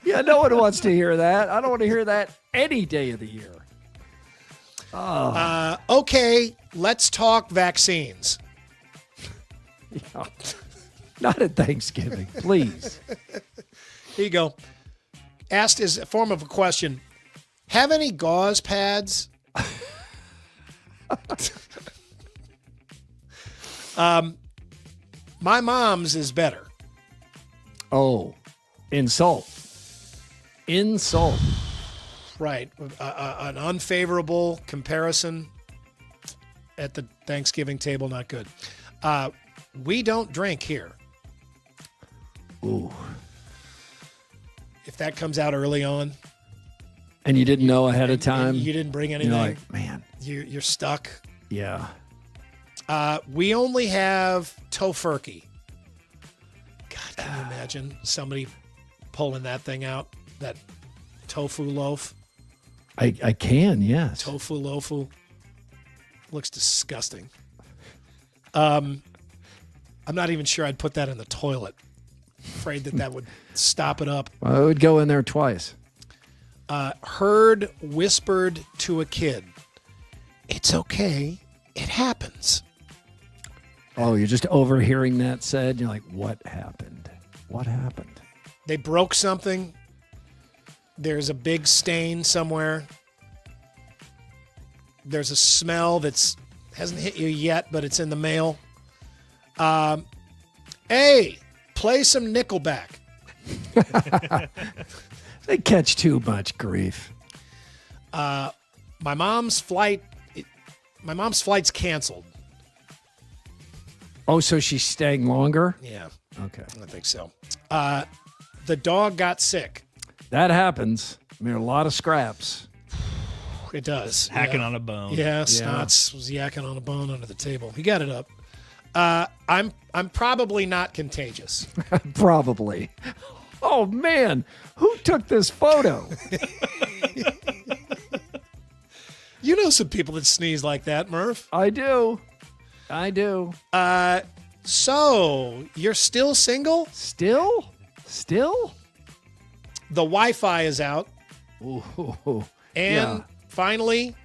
Yeah, no one wants to hear that. I don't want to hear that any day of the year. Oh. Okay, let's talk vaccines. Yeah. Not at Thanksgiving, please. Here you go. Asked as a form of a question, have any gauze pads? My mom's is better. Oh, insult. Right. An unfavorable comparison at the Thanksgiving table, not good. We don't drink here. Ooh. If that comes out early on. And you didn't know ahead of time. You didn't bring anything. You're like, man. You're stuck. Yeah. We only have tofurkey. God, can you imagine somebody pulling that thing out? That tofu loaf? I can, yes. Tofu lofu. Looks disgusting. I'm not even sure I'd put that in the toilet. Afraid that would stop it up. Well, it would go in there twice. Heard whispered to a kid, "It's okay. It happens." Oh, you're just overhearing that said. You're like, what happened? What happened? They broke something. There's a big stain somewhere. There's a smell that's hasn't hit you yet, but it's in the mail. Hey, play some Nickelback. They catch too much grief. My mom's flight's canceled. Oh, so she's staying longer? Yeah. Okay. I think so. The dog got sick. That happens. I mean, a lot of scraps. It does. Hacking on a bone. Yeah, Snots was yakking on a bone under the table. He got it up. I'm probably not contagious. Probably. Oh, man. Who took this photo? You know some people that sneeze like that, Murph. I do. So, you're still single? Still? The Wi-Fi is out. Ooh. And finally,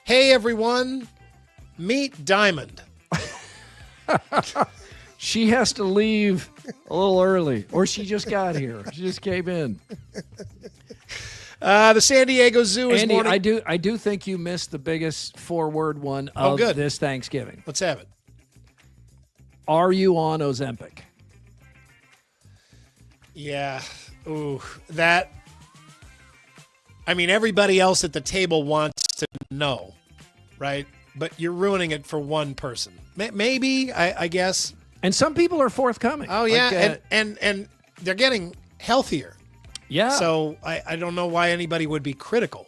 hey, everyone, meet Diamond. She has to leave a little early, or she just got here. She just came in. The San Diego Zoo is Andy, morning. I do think you missed the biggest 4-word one of this Thanksgiving. Let's have it. Are you on Ozempic? Yeah. Ooh, that. I mean, everybody else at the table wants to know, right? But you're ruining it for one person. Maybe, I guess. And some people are forthcoming. Oh, yeah. And they're getting healthier. Yeah. So I don't know why anybody would be critical.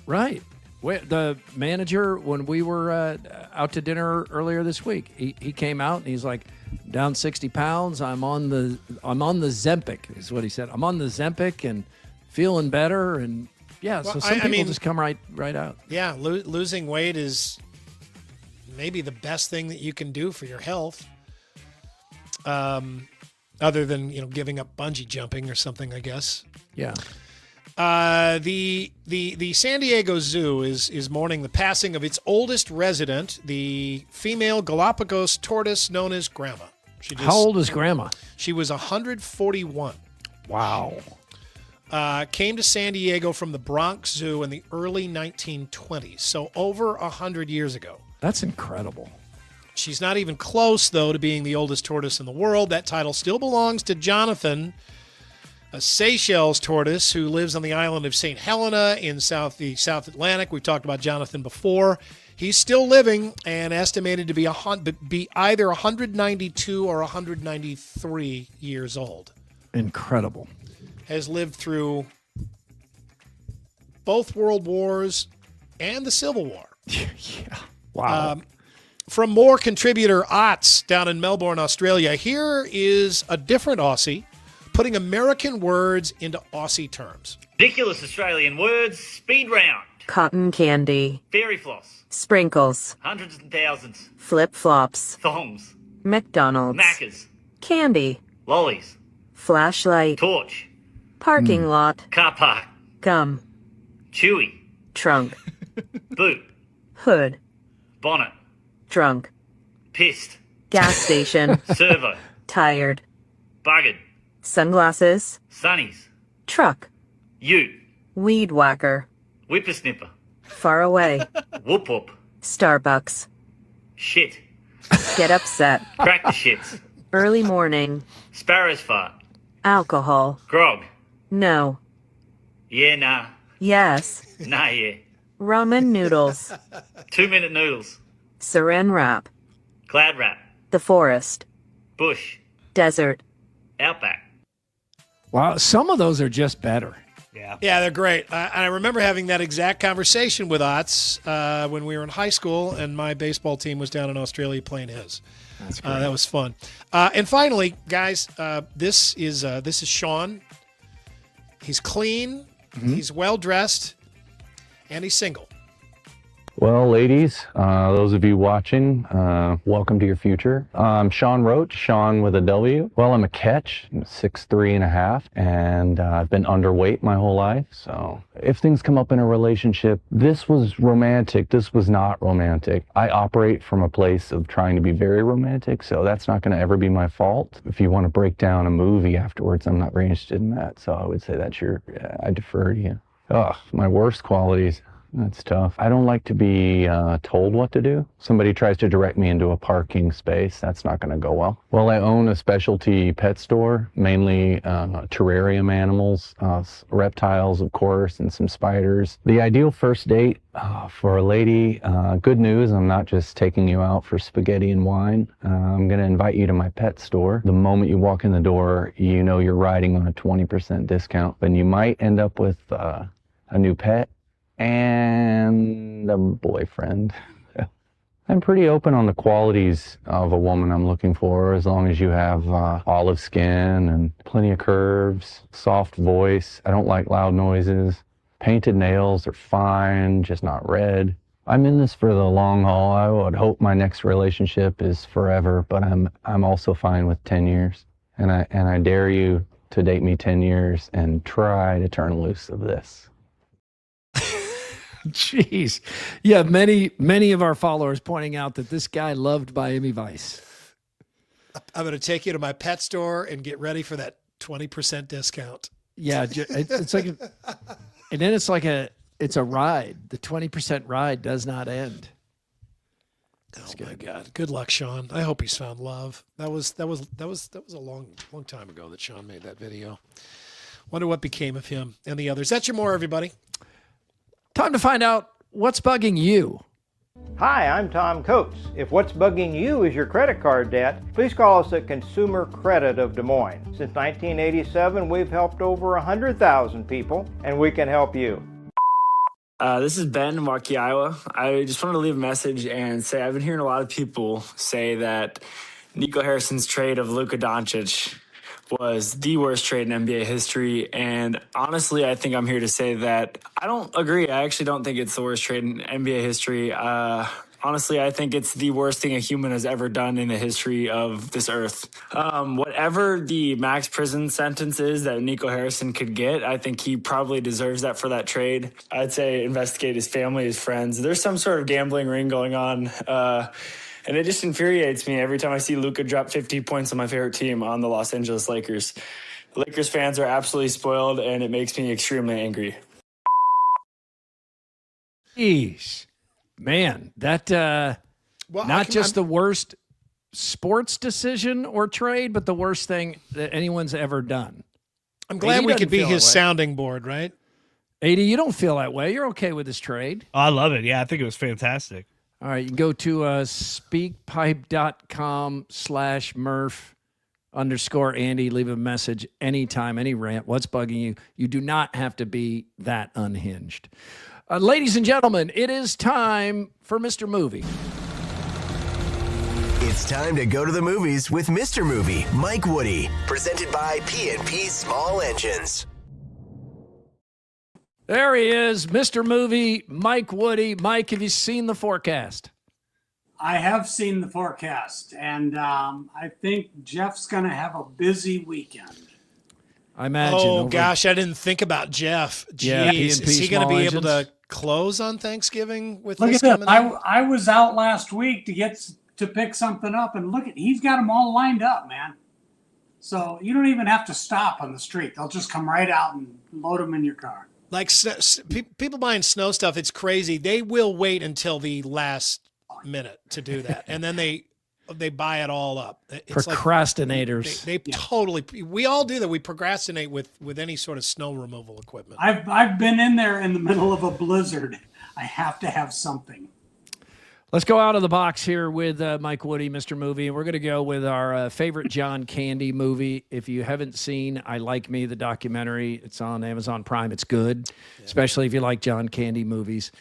Right. The manager, when we were out to dinner earlier this week, he came out and he's like, down 60 pounds. I'm on the Zempic is what he said. I'm on the Zempic and feeling better. And yeah, so some people just come right out. Yeah. Losing weight is maybe the best thing that you can do for your health. Other than, giving up bungee jumping or something, I guess. Yeah. The San Diego Zoo is mourning the passing of its oldest resident, the female Galapagos tortoise known as Grandma. How old is Grandma? She was 141. Wow. Came to San Diego from the Bronx Zoo in the early 1920s, so over 100 years ago. That's incredible. She's not even close, though, to being the oldest tortoise in the world. That title still belongs to Jonathan, a Seychelles tortoise who lives on the island of St. Helena in the South Atlantic. We've talked about Jonathan before. He's still living and estimated to be either 192 or 193 years old. Incredible. Has lived through both World Wars and the Civil War. Yeah. Wow. From more contributor Otts down in Melbourne, Australia, here is a different Aussie putting American words into Aussie terms. Ridiculous Australian words, speed round. Cotton candy. Fairy floss. Sprinkles. Hundreds and thousands. Flip-flops. Thongs. McDonald's. Knackers. Candy. Lollies. Flashlight. Torch. Parking lot. Car park. Gum. Chewy. Trunk. Boot. Hood. Bonnet. Drunk. Pissed. Gas station. Servo. Tired. Buggered. Sunglasses. Sunnies. Truck. Ute. Weed whacker. Whippersnipper. Far away. Whoop whoop. Starbucks. Shit. Get upset. Crack the shits. Early morning. Sparrow's fart. Alcohol. Grog. No. Yeah, nah. Yes. Nah, yeah. Ramen noodles. 2-minute noodles. Saran wrap. Glad wrap. The forest. Bush. Desert. Outback. Wow, some of those are just better. Yeah, they're great. I remember having that exact conversation with Otts when we were in high school, and my baseball team was down in Australia playing his. That's great. That was fun. And finally, guys, this is Sean. He's clean. He's well dressed, and he's single. Well, ladies, those of you watching, welcome to your future. I'm Sean Roach, Sean with a W. Well, I'm a catch, I'm 6'3.5", and I've been underweight my whole life. So if things come up in a relationship, this was romantic, this was not romantic. I operate from a place of trying to be very romantic, so that's not going to ever be my fault. If you want to break down a movie afterwards, I'm not very interested in that. So I would say that's I defer to you. Ugh, my worst qualities. That's tough. I don't like to be told what to do. Somebody tries to direct me into a parking space. That's not going to go well. Well, I own a specialty pet store, mainly terrarium animals, reptiles, of course, and some spiders. The ideal first date for a lady, good news, I'm not just taking you out for spaghetti and wine. I'm going to invite you to my pet store. The moment you walk in the door, you know you're riding on a 20% discount. Then you might end up with a new pet and a boyfriend. I'm pretty open on the qualities of a woman I'm looking for, as long as you have olive skin and plenty of curves, soft voice. I don't like loud noises. Painted nails are fine, just not red. I'm in this for the long haul. I would hope my next relationship is forever, but I'm also fine with 10 years. And I dare you to date me 10 years and try to turn loose of this. Jeez. Yeah, many of our followers pointing out that this guy loved Miami Vice. I'm going to take you to my pet store and get ready for that 20% discount. Yeah, it's like, and then it's a ride. The 20% ride does not end. That's my God. Good luck, Sean. I hope he's found love. That was a long time ago that Sean made that video. Wonder what became of him and the others. That's your more, everybody. Time to find out what's bugging you. Hi, I'm Tom Coates. If what's bugging you is your credit card debt, please call us at Consumer Credit of Des Moines. Since 1987, we've helped over 100,000 people, and we can help you. This is Ben in Waukee, Iowa. I just wanted to leave a message and say I've been hearing a lot of people say that Nico Harrison's trade of Luka Doncic was the worst trade in NBA history. And honestly, I think I'm here to say that I don't agree. I actually don't think it's the worst trade in NBA history. Honestly, I think it's the worst thing a human has ever done in the history of this earth. Whatever the max prison sentence is that Nico Harrison could get, I think he probably deserves that for that trade. I'd say investigate his family, his friends. There's some sort of gambling ring going on. And it just infuriates me every time I see Luka drop 50 points on my favorite team, on the Los Angeles Lakers. Lakers fans are absolutely spoiled, and it makes me extremely angry. Jeez. Man, that not just the worst sports decision or trade, but the worst thing that anyone's ever done. I'm glad we could be his sounding board, right? AD, you don't feel that way. You're okay with this trade. I love it. Yeah, I think it was fantastic. All right, you can go to speakpipe.com/Murph_Andy. Leave a message anytime, any rant. What's bugging you? You do not have to be that unhinged. Ladies and gentlemen, it is time for Mr. Movie. It's time to go to the movies with Mr. Movie, Mike Woody. Presented by P&P Small Engines. There he is, Mr. Movie, Mike Woody. Mike, have you seen the forecast? I have seen the forecast, and I think Jeff's going to have a busy weekend. I imagine. Oh, gosh, I didn't think about Jeff. Jeez, Yeah, P&P is he going to be Small able to close on Thanksgiving with Look this at this. coming in? I was out last week to pick something up, and look at, he's got them all lined up, man. So you don't even have to stop on the street. They'll just come right out and load them in your car. Like people buying snow stuff, it's crazy. They will wait until the last minute to do that, and then they buy it all up. It's procrastinators. Like they totally. We all do that. We procrastinate with any sort of snow removal equipment. I've been in there in the middle of a blizzard. I have to have something. Let's go out of the box here with Mike Woody, Mr. Movie, and we're going to go with our favorite John Candy movie. If you haven't seen I Like Me, the documentary, it's on Amazon Prime. It's good, especially if you like John Candy movies.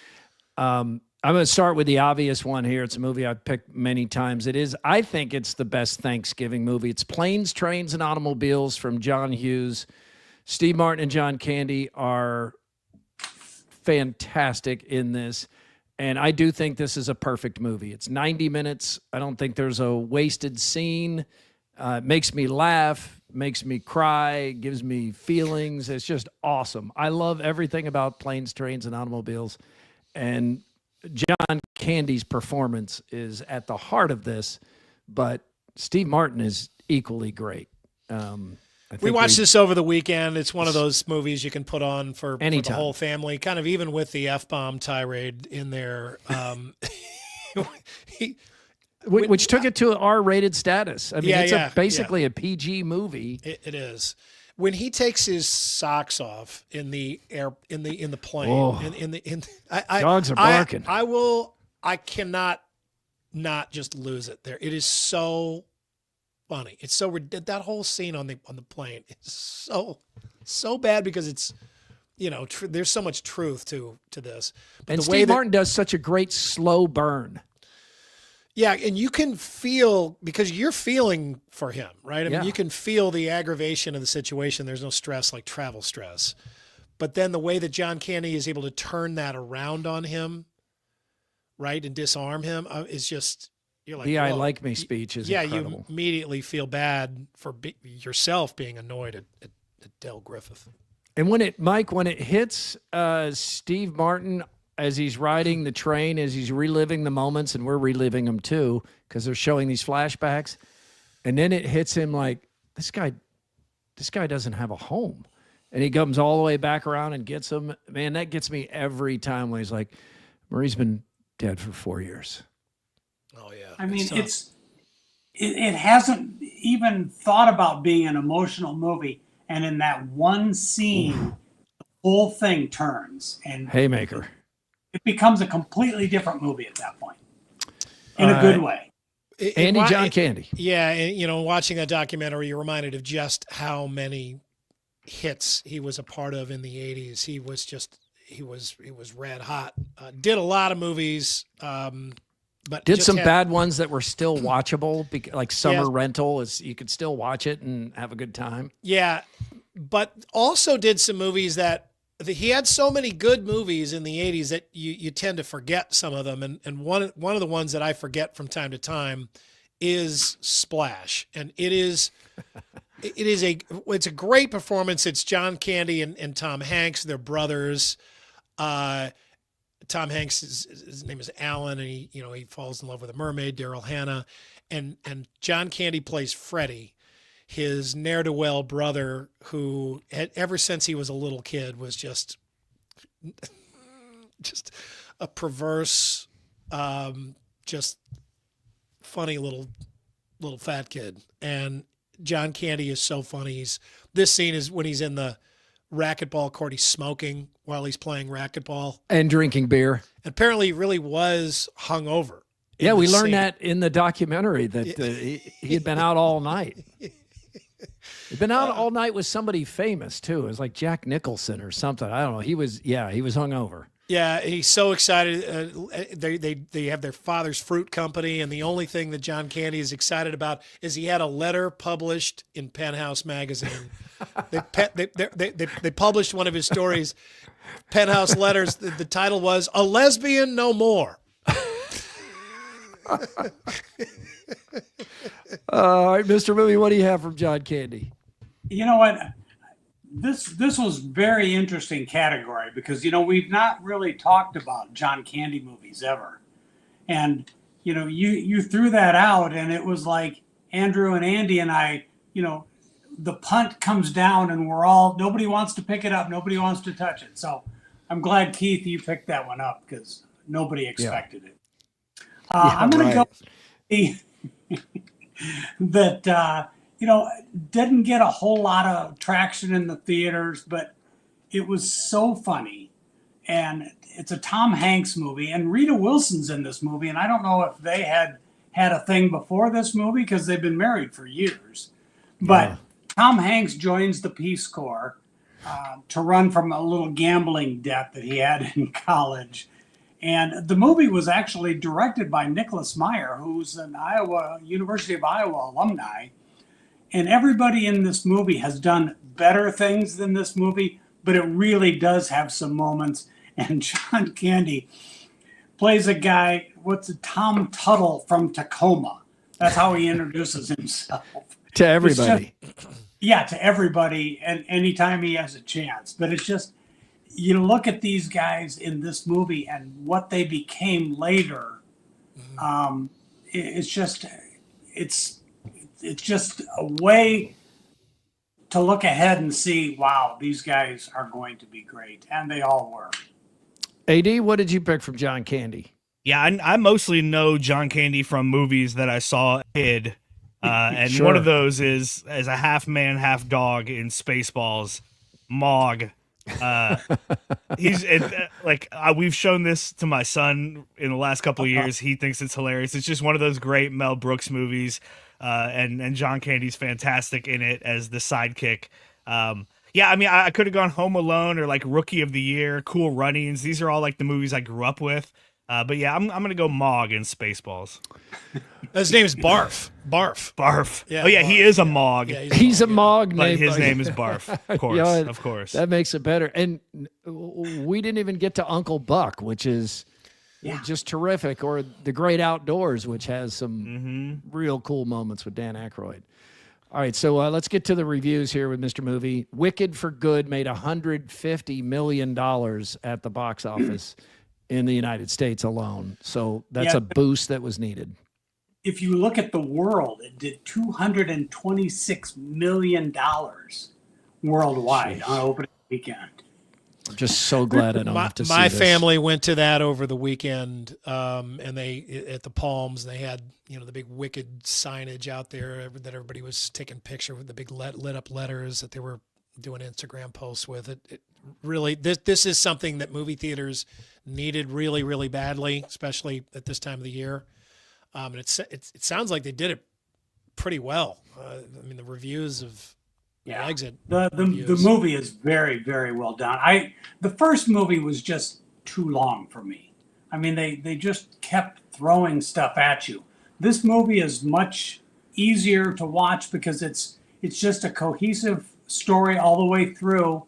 I'm going to start with the obvious one here. It's a movie I've picked many times. I think it's the best Thanksgiving movie. It's Planes, Trains, and Automobiles from John Hughes. Steve Martin and John Candy are fantastic in this. And I do think this is a perfect movie. It's 90 minutes. I don't think there's a wasted scene. It makes me laugh, makes me cry, gives me feelings. It's just awesome. I love everything about Planes, Trains, and Automobiles. And John Candy's performance is at the heart of this, but Steve Martin is equally great. We watched this over the weekend. It's one of those movies you can put on for the whole family, kind of even with the F-bomb tirade in there. Which took it to an R-rated status. I mean, it's basically a PG movie. It is. When he takes his socks off in the plane, dogs are barking. I cannot not just lose it there. It is so funny. It's so that whole scene on the plane is so bad because it's there's so much truth to this. But and Steve Martin does such a great slow burn. Yeah, and you can feel because you're feeling for him, right? I mean, you can feel the aggravation of the situation. There's no stress like travel stress. But then the way that John Candy is able to turn that around on him, right, and disarm him is just. You're like, the I Like Me speech is incredible. You immediately feel bad for yourself being annoyed at Del Griffith. And when it hits Steve Martin as he's riding the train, as he's reliving the moments, and we're reliving them too because they're showing these flashbacks, and then it hits him like this guy doesn't have a home, and he comes all the way back around and gets him. Man, that gets me every time when he's like, Marie's been dead for 4 years. Oh yeah. I mean, it hasn't even thought about being an emotional movie, and in that one scene, the whole thing turns and haymaker. It becomes a completely different movie at that point, in a good way. John Candy. Yeah, and watching that documentary, you're reminded of just how many hits he was a part of in the '80s. He was red hot. Did a lot of movies. But did some bad ones that were still watchable, like Summer Rental. You could still watch it and have a good time. Yeah, but also did some movies that he had so many good movies in the 80s that you tend to forget some of them. And one of the ones that I forget from time to time is Splash. And it's a great performance. It's John Candy and Tom Hanks. They're brothers. Tom Hanks, his name is Alan, and he falls in love with a mermaid, Daryl Hannah, and John Candy plays Freddie, his ne'er-do-well brother, who ever since he was a little kid was just a perverse, just funny little fat kid. And John Candy is so funny. This scene is when he's in the racquetball court. He's smoking while he's playing racquetball and drinking beer. Apparently, he really was hungover. Yeah, we learned that in the documentary that he had been out all night. He'd been out all night with somebody famous too. It was like Jack Nicholson or something. I don't know. He was hungover. Yeah, he's so excited. They have their father's fruit company, and the only thing that John Candy is excited about is he had a letter published in Penthouse magazine. They published one of his stories, Penthouse Letters. The title was "A Lesbian No More." All right, Mr. Movie, what do you have from John Candy? You know what? This was very interesting category because, we've not really talked about John Candy movies ever. And, you threw that out and it was like Andrew and Andy and I, the punt comes down and nobody wants to pick it up. Nobody wants to touch it. So I'm glad, Keith, you picked that one up because nobody expected it. I'm going to go that, didn't get a whole lot of traction in the theaters, but it was so funny. And it's a Tom Hanks movie, and Rita Wilson's in this movie. And I don't know if they had a thing before this movie because they've been married for years. But Tom Hanks joins the Peace Corps to run from a little gambling debt that he had in college. And the movie was actually directed by Nicholas Meyer, who's an University of Iowa alumni. And everybody in this movie has done better things than this movie, but it really does have some moments. And John Candy plays a guy, Tom Tuttle from Tacoma. That's how he introduces himself. To everybody. To everybody, and anytime he has a chance. But it's just, you look at these guys in this movie and what they became later. It's just a way to look ahead and see, wow, these guys are going to be great. And they all were. AD, what did you pick from John Candy? Yeah, I mostly know John Candy from movies that I saw as a kid. And Sure. one of those is as a half man, half dog in Spaceballs, Mog. We've shown this to my son in the last couple of years. He thinks it's hilarious. It's just one of those great Mel Brooks movies. And John Candy's fantastic in it as the sidekick. I could have gone Home Alone or like Rookie of the Year, Cool Runnings. These are all like the movies I grew up with. I'm going to go Mog in Spaceballs. His name is Barf. Barf. Yeah, Barf. He is a Mog. Yeah, he's a Mog. But his name is Barf. Of course. Of course. That makes it better. And we didn't even get to Uncle Buck, which is just terrific, or The Great Outdoors, which has some real cool moments with Dan Aykroyd. All right, so let's get to the reviews here with Mr. Movie. Wicked for Good made $150 million at the box office in the United States alone. So that's a boost that was needed. If you look at the world, it did $226 million worldwide on opening weekend. I'm just so glad I don't have to see My this. family went to that over the weekend, and they at the Palms. They had the big Wicked signage out there that everybody was taking picture with, the big lit up letters that they were doing Instagram posts with. It really this is something that movie theaters needed really, really badly, especially at this time of the year. And it sounds like they did it pretty well. The reviews of exit. The movie is very, very well done. The first movie was just too long for me. They just kept throwing stuff at you. This movie is much easier to watch because it's just a cohesive story all the way through.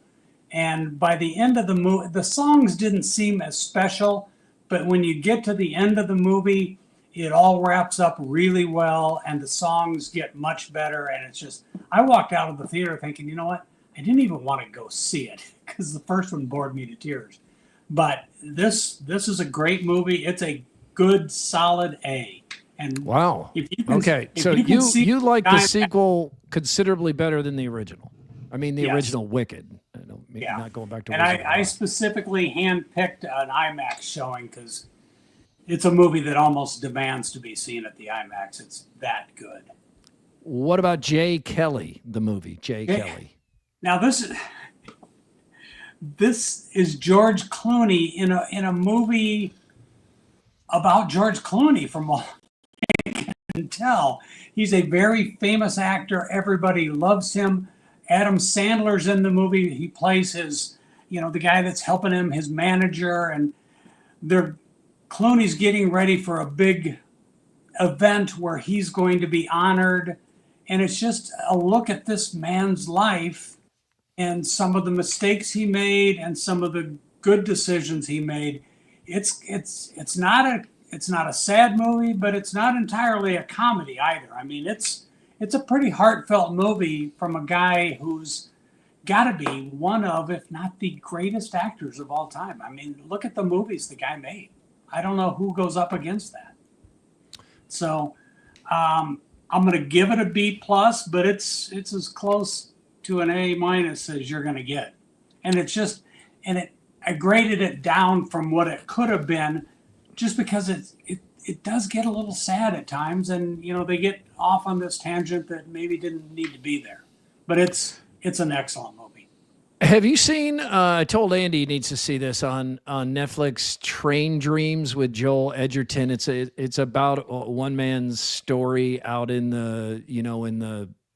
And by the end of the movie, the songs didn't seem as special, but when you get to the end of the movie, it all wraps up really well, and the songs get much better. And it's just, I walked out of the theater thinking, you know what? I didn't even want to go see it because the first one bored me to tears. But this is a great movie. It's a good, solid A. And wow. If you can, okay, if so you like the IMAX sequel considerably better than the original. The Yes. original Wicked. Not going back to. And I specifically handpicked an IMAX showing because it's a movie that almost demands to be seen at the IMAX. It's that good. What about Jay Kelly, the movie? Jay Kelly. Now this is George Clooney in a movie about George Clooney. From all I can tell, he's a very famous actor. Everybody loves him. Adam Sandler's in the movie. He plays his, the guy that's helping him, his manager, and Clooney's getting ready for a big event where he's going to be honored. And it's just a look at this man's life and some of the mistakes he made and some of the good decisions he made. It's not a sad movie, but it's not entirely a comedy either. It's a pretty heartfelt movie from a guy who's got to be one of, if not the greatest actors of all time. Look at the movies the guy made. I don't know who goes up against that. So I'm I'm going to give it a B plus, but it's as close to an A minus as you're going to get. And I graded it down from what it could have been, just because it does get a little sad at times, and they get off on this tangent that maybe didn't need to be there. But it's an excellent movie. Have you seen? I told Andy he needs to see this on Netflix. Train Dreams with Joel Edgerton. It's about one man's story out in the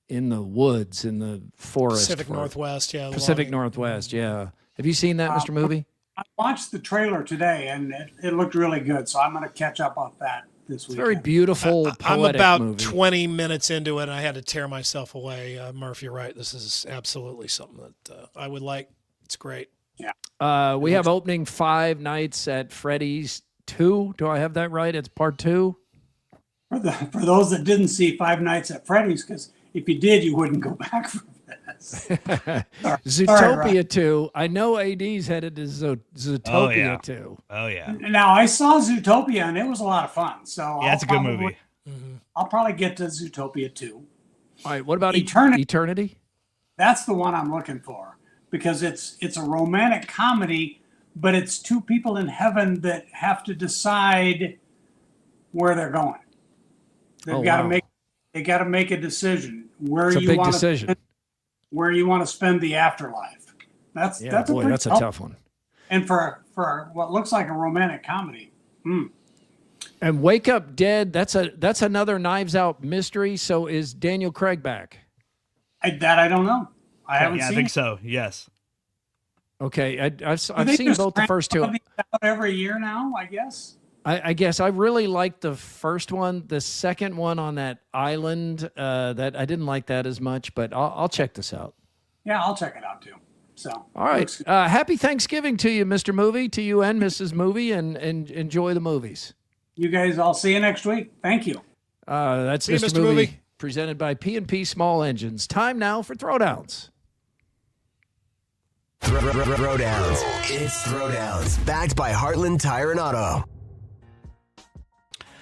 in the woods, in the forest, Pacific Northwest. Yeah, Pacific Northwest. Yeah. Have you seen that, Mr. Movie? I watched the trailer today, and it looked really good. So I'm going to catch up on that this week. Very beautiful, I'm poetic about movie. 20 minutes into it, and I had to tear myself away. Murph, you're right. This is absolutely something that I would like. It's great. Yeah. We have opening 5 nights at Freddy's 2. Do I have that right? It's part 2? For those that didn't see Five Nights at Freddy's, because if you did, you wouldn't go back for this. Zootopia 2. I know AD's headed to Zootopia 2. Oh, yeah. Now, I saw Zootopia, and it was a lot of fun. So yeah, it's a good movie. I'll probably get to Zootopia 2. All right, what about Eternity? That's the one I'm looking for, because it's a romantic comedy, but it's two people in heaven that have to decide where they're going. They've got to make a decision where it's you want decision. Where you want to spend the afterlife. That's a tough one. And for what looks like a romantic comedy. And Wake Up Dead, that's another Knives Out mystery. So is Daniel Craig back? I don't know. I haven't seen. I think so. Yes. Okay, I've seen both the first two. Out every year now, I guess. I guess I really liked the first one. The second one on that island, that I didn't like that as much, but I'll check this out. Yeah, I'll check it out too. So, all right. Happy Thanksgiving to you, Mr. Movie, to you and Mrs. Movie, and enjoy the movies. You guys, I'll see you next week. Thank you. That's Mr. Movie, presented by P&P Small Engines. Time now for Throwdowns. Throwdowns. It's Throwdowns, backed by Heartland Tire and Auto.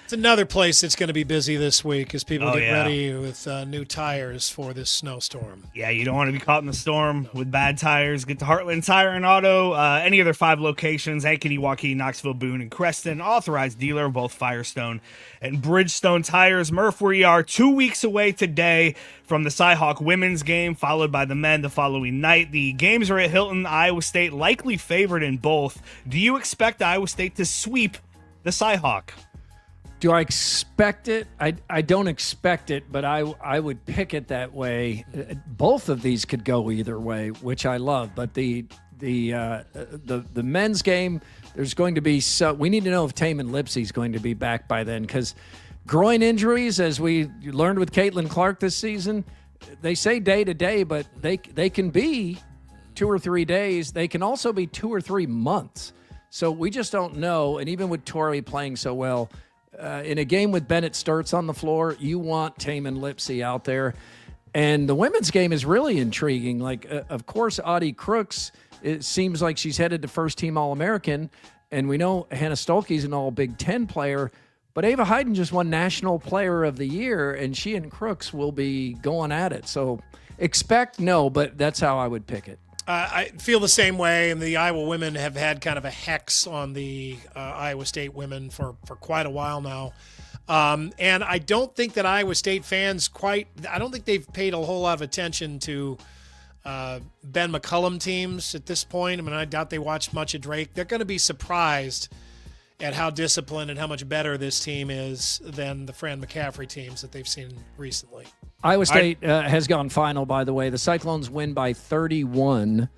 It's another place that's going to be busy this week as people get ready with new tires for this snowstorm. Yeah, you don't want to be caught in the storm with bad tires. Get to Heartland Tire and Auto. Any of their 5 locations, Ankeny, Waukee, Knoxville, Boone, and Creston. Authorized dealer of both Firestone and Bridgestone tires. Murph, we are 2 weeks away today from the Cyhawk women's game, followed by the men the following night. The games are at Hilton. Iowa State likely favored in both. Do you expect Iowa State to sweep the Cyhawk? Do I expect it? I don't expect it, but I would pick it that way. Both of these could go either way, which I love. But the men's game, there's going to be we need to know if Taman Lipsey's going to be back by then, because groin injuries, as we learned with Caitlin Clark this season, they say day to day, but they can be 2 or 3 days. They can also be 2 or 3 months. So we just don't know. And even with Torrey playing so well, in a game with Bennett Sturts on the floor, you want Taman Lipsey out there. And the women's game is really intriguing. Like, of course, Audie Crooks, it seems like she's headed to first-team All-American. And we know Hannah Stolke's an All-Big Ten player. But Ava Hayden just won National Player of the Year, and she and Crooks will be going at it. So expect no, but that's how I would pick it. I feel the same way, and the Iowa women have had kind of a hex on the Iowa State women for quite a while now. And I don't think that Iowa State fans I don't think they've paid a whole lot of attention to Ben McCullum teams at this point. I mean, I doubt they watched much of Drake. They're going to be surprised at how disciplined and how much better this team is than the Fran McCaffrey teams that they've seen recently. Iowa State has gone final, by the way. The Cyclones win by 31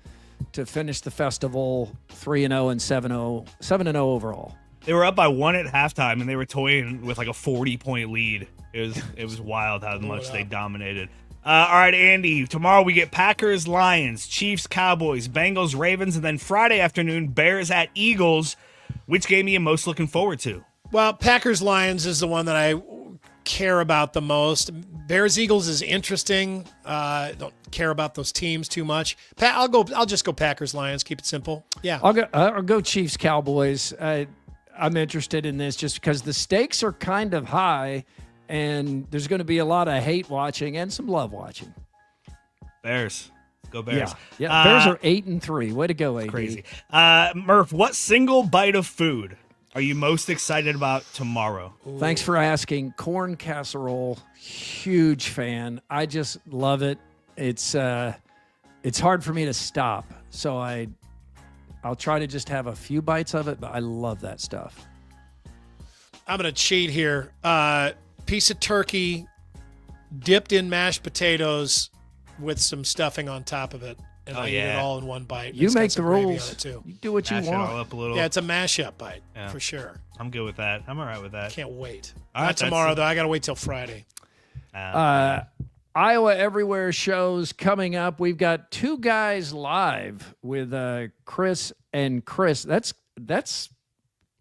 to finish the festival 3-0 and 7-0 overall. They were up by 1 at halftime, and they were toying with like a 40-point lead. It was wild how much they dominated. All right, Andy, tomorrow we get Packers, Lions, Chiefs, Cowboys, Bengals, Ravens, and then Friday afternoon, Bears at Eagles. Which game are you most looking forward to? Well, Packers-Lions is the one that I care about the most. Bears-Eagles is interesting. Don't care about those teams too much. I'll just go Packers-Lions. Keep it simple. Yeah. I'll go Chiefs-Cowboys. I'm interested in this just because the stakes are kind of high, and there's going to be a lot of hate watching and some love watching. Bears. Go Bears. Yeah. Bears are 8-3. Way to go, AD. Crazy. Murph, what single bite of food are you most excited about tomorrow? Thanks for asking. Corn casserole, huge fan. I just love it. It's hard for me to stop, so I'll try to just have a few bites of it, but I love that stuff. I'm going to cheat here. Piece of turkey dipped in mashed potatoes with some stuffing on top of it. And I eat it all in one bite. You It's got make the some gravy on rules. it, too. You do what Mash you it want. all up a little. Yeah, it's a mashup bite Yeah. for sure. I'm good with that. I'm all right with that. Can't wait. All right, Not tomorrow, though. I got to wait till Friday. Iowa Everywhere shows coming up. We've got 2 guys live with Chris and Chris. That's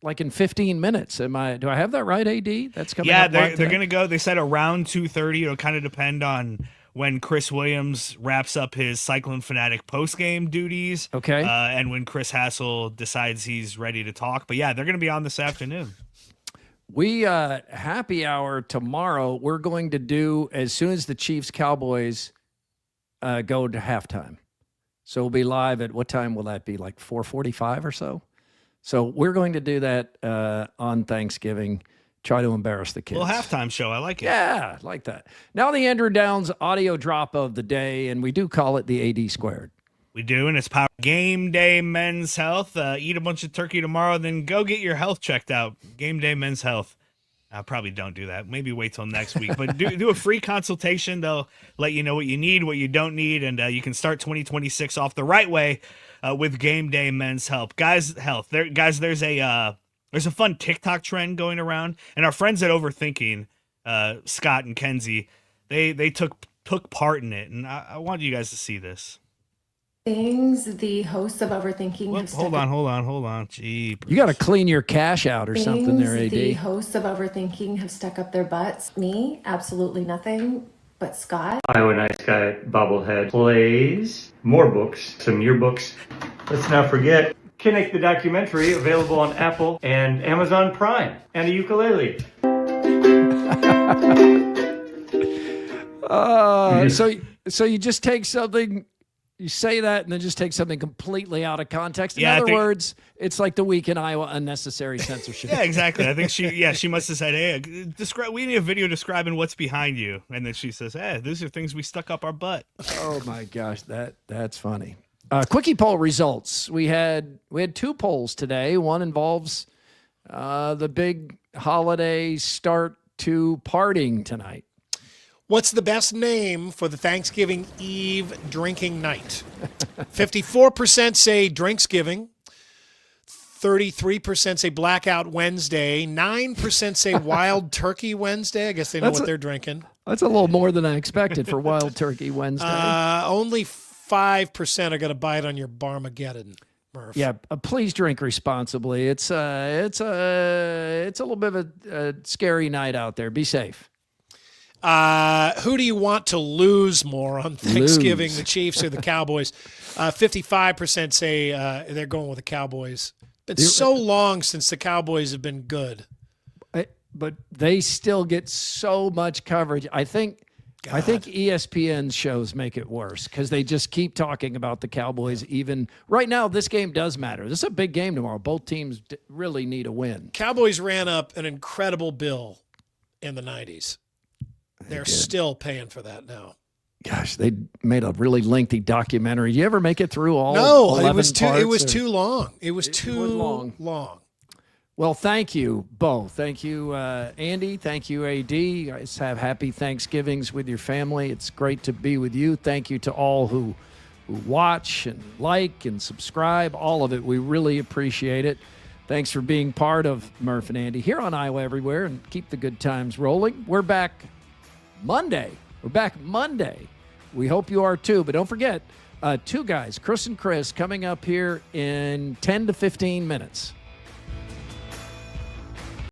like in 15 minutes. Do I have that right, AD? That's coming up. Yeah, they're going to go. They said around 2:30. It'll kind of depend on when Chris Williams wraps up his Cyclone Fanatic post-game duties. Okay. And when Chris Hassel decides he's ready to talk. But yeah, they're going to be on this afternoon. We happy hour tomorrow. We're going to do as soon as the Chiefs Cowboys go to halftime. So we'll be live at what time will that be? Like 4:45 or so. So we're going to do that on Thanksgiving. Try to embarrass the kids. Little halftime show. I like it. Yeah, I like that. Now the Andrew Downs audio drop of the day, and we do call it the AD squared. We do, and it's powered Game Day Men's Health. Eat a bunch of turkey tomorrow, then go get your health checked out. Game Day Men's Health. Probably don't do that. Maybe wait till next week. But do a free consultation. They'll let you know what you need, what you don't need, and you can start 2026 off the right way with Game Day Men's Health. Guys, there's a fun TikTok trend going around, and our friends at Overthinking, Scott and Kenzie, they took part in it, and I want you guys to see this. Things the hosts of Overthinking have Hold on. Gee, You got to clean your cash out or something there, AD. The hosts of Overthinking have stuck up their butts. Me, absolutely nothing. But Scott. Iowa Nice Guy bobblehead plays more books, some yearbooks. Let's not forget Kinnick the documentary, available on Apple and Amazon Prime, and a ukulele. So you just take something, you say that, and then just take something completely out of context. In Yeah, I other think- words, it's like the week in Iowa, unnecessary censorship. Yeah, exactly. I think she must have said, "Hey, we need a video describing what's behind you," and then she says, "Hey, these are things we stuck up our butt." Oh my gosh, that's funny. Quickie poll results. We had 2 polls today. One involves the big holiday start to partying tonight. What's the best name for the Thanksgiving Eve drinking night? 54% say Drinksgiving. 33% say Blackout Wednesday. 9% say Wild Turkey Wednesday. I guess they know what they're drinking. That's a little more than I expected for Wild Turkey Wednesday. Only 5% are going to bite on your Barmageddon, Murph. Yeah, please drink responsibly. It's a little bit of a scary night out there. Be safe. Who do you want to lose more on Thanksgiving, the Chiefs or the Cowboys? 55% say they're going with the Cowboys. It's so long since the Cowboys have been good. But they still get so much coverage. I think ESPN shows make it worse because they just keep talking about the Cowboys. Even right now, this game does matter. This is a big game tomorrow. Both teams really need a win. Cowboys ran up an incredible bill in the 90s. They're still paying for that now. Gosh, they made a really lengthy documentary. Did you ever make it through all? No, 11 it was too. parts, It was or? too long. It was too long. Well, thank you both. Thank you, Andy. Thank you, AD. You guys have happy Thanksgivings with your family. It's great to be with you. Thank you to all who watch and like and subscribe. All of it. We really appreciate it. Thanks for being part of Murph and Andy here on Iowa Everywhere, and keep the good times rolling. We're back Monday. We hope you are too. But don't forget, 2 guys, Chris and Chris, coming up here in 10 to 15 minutes.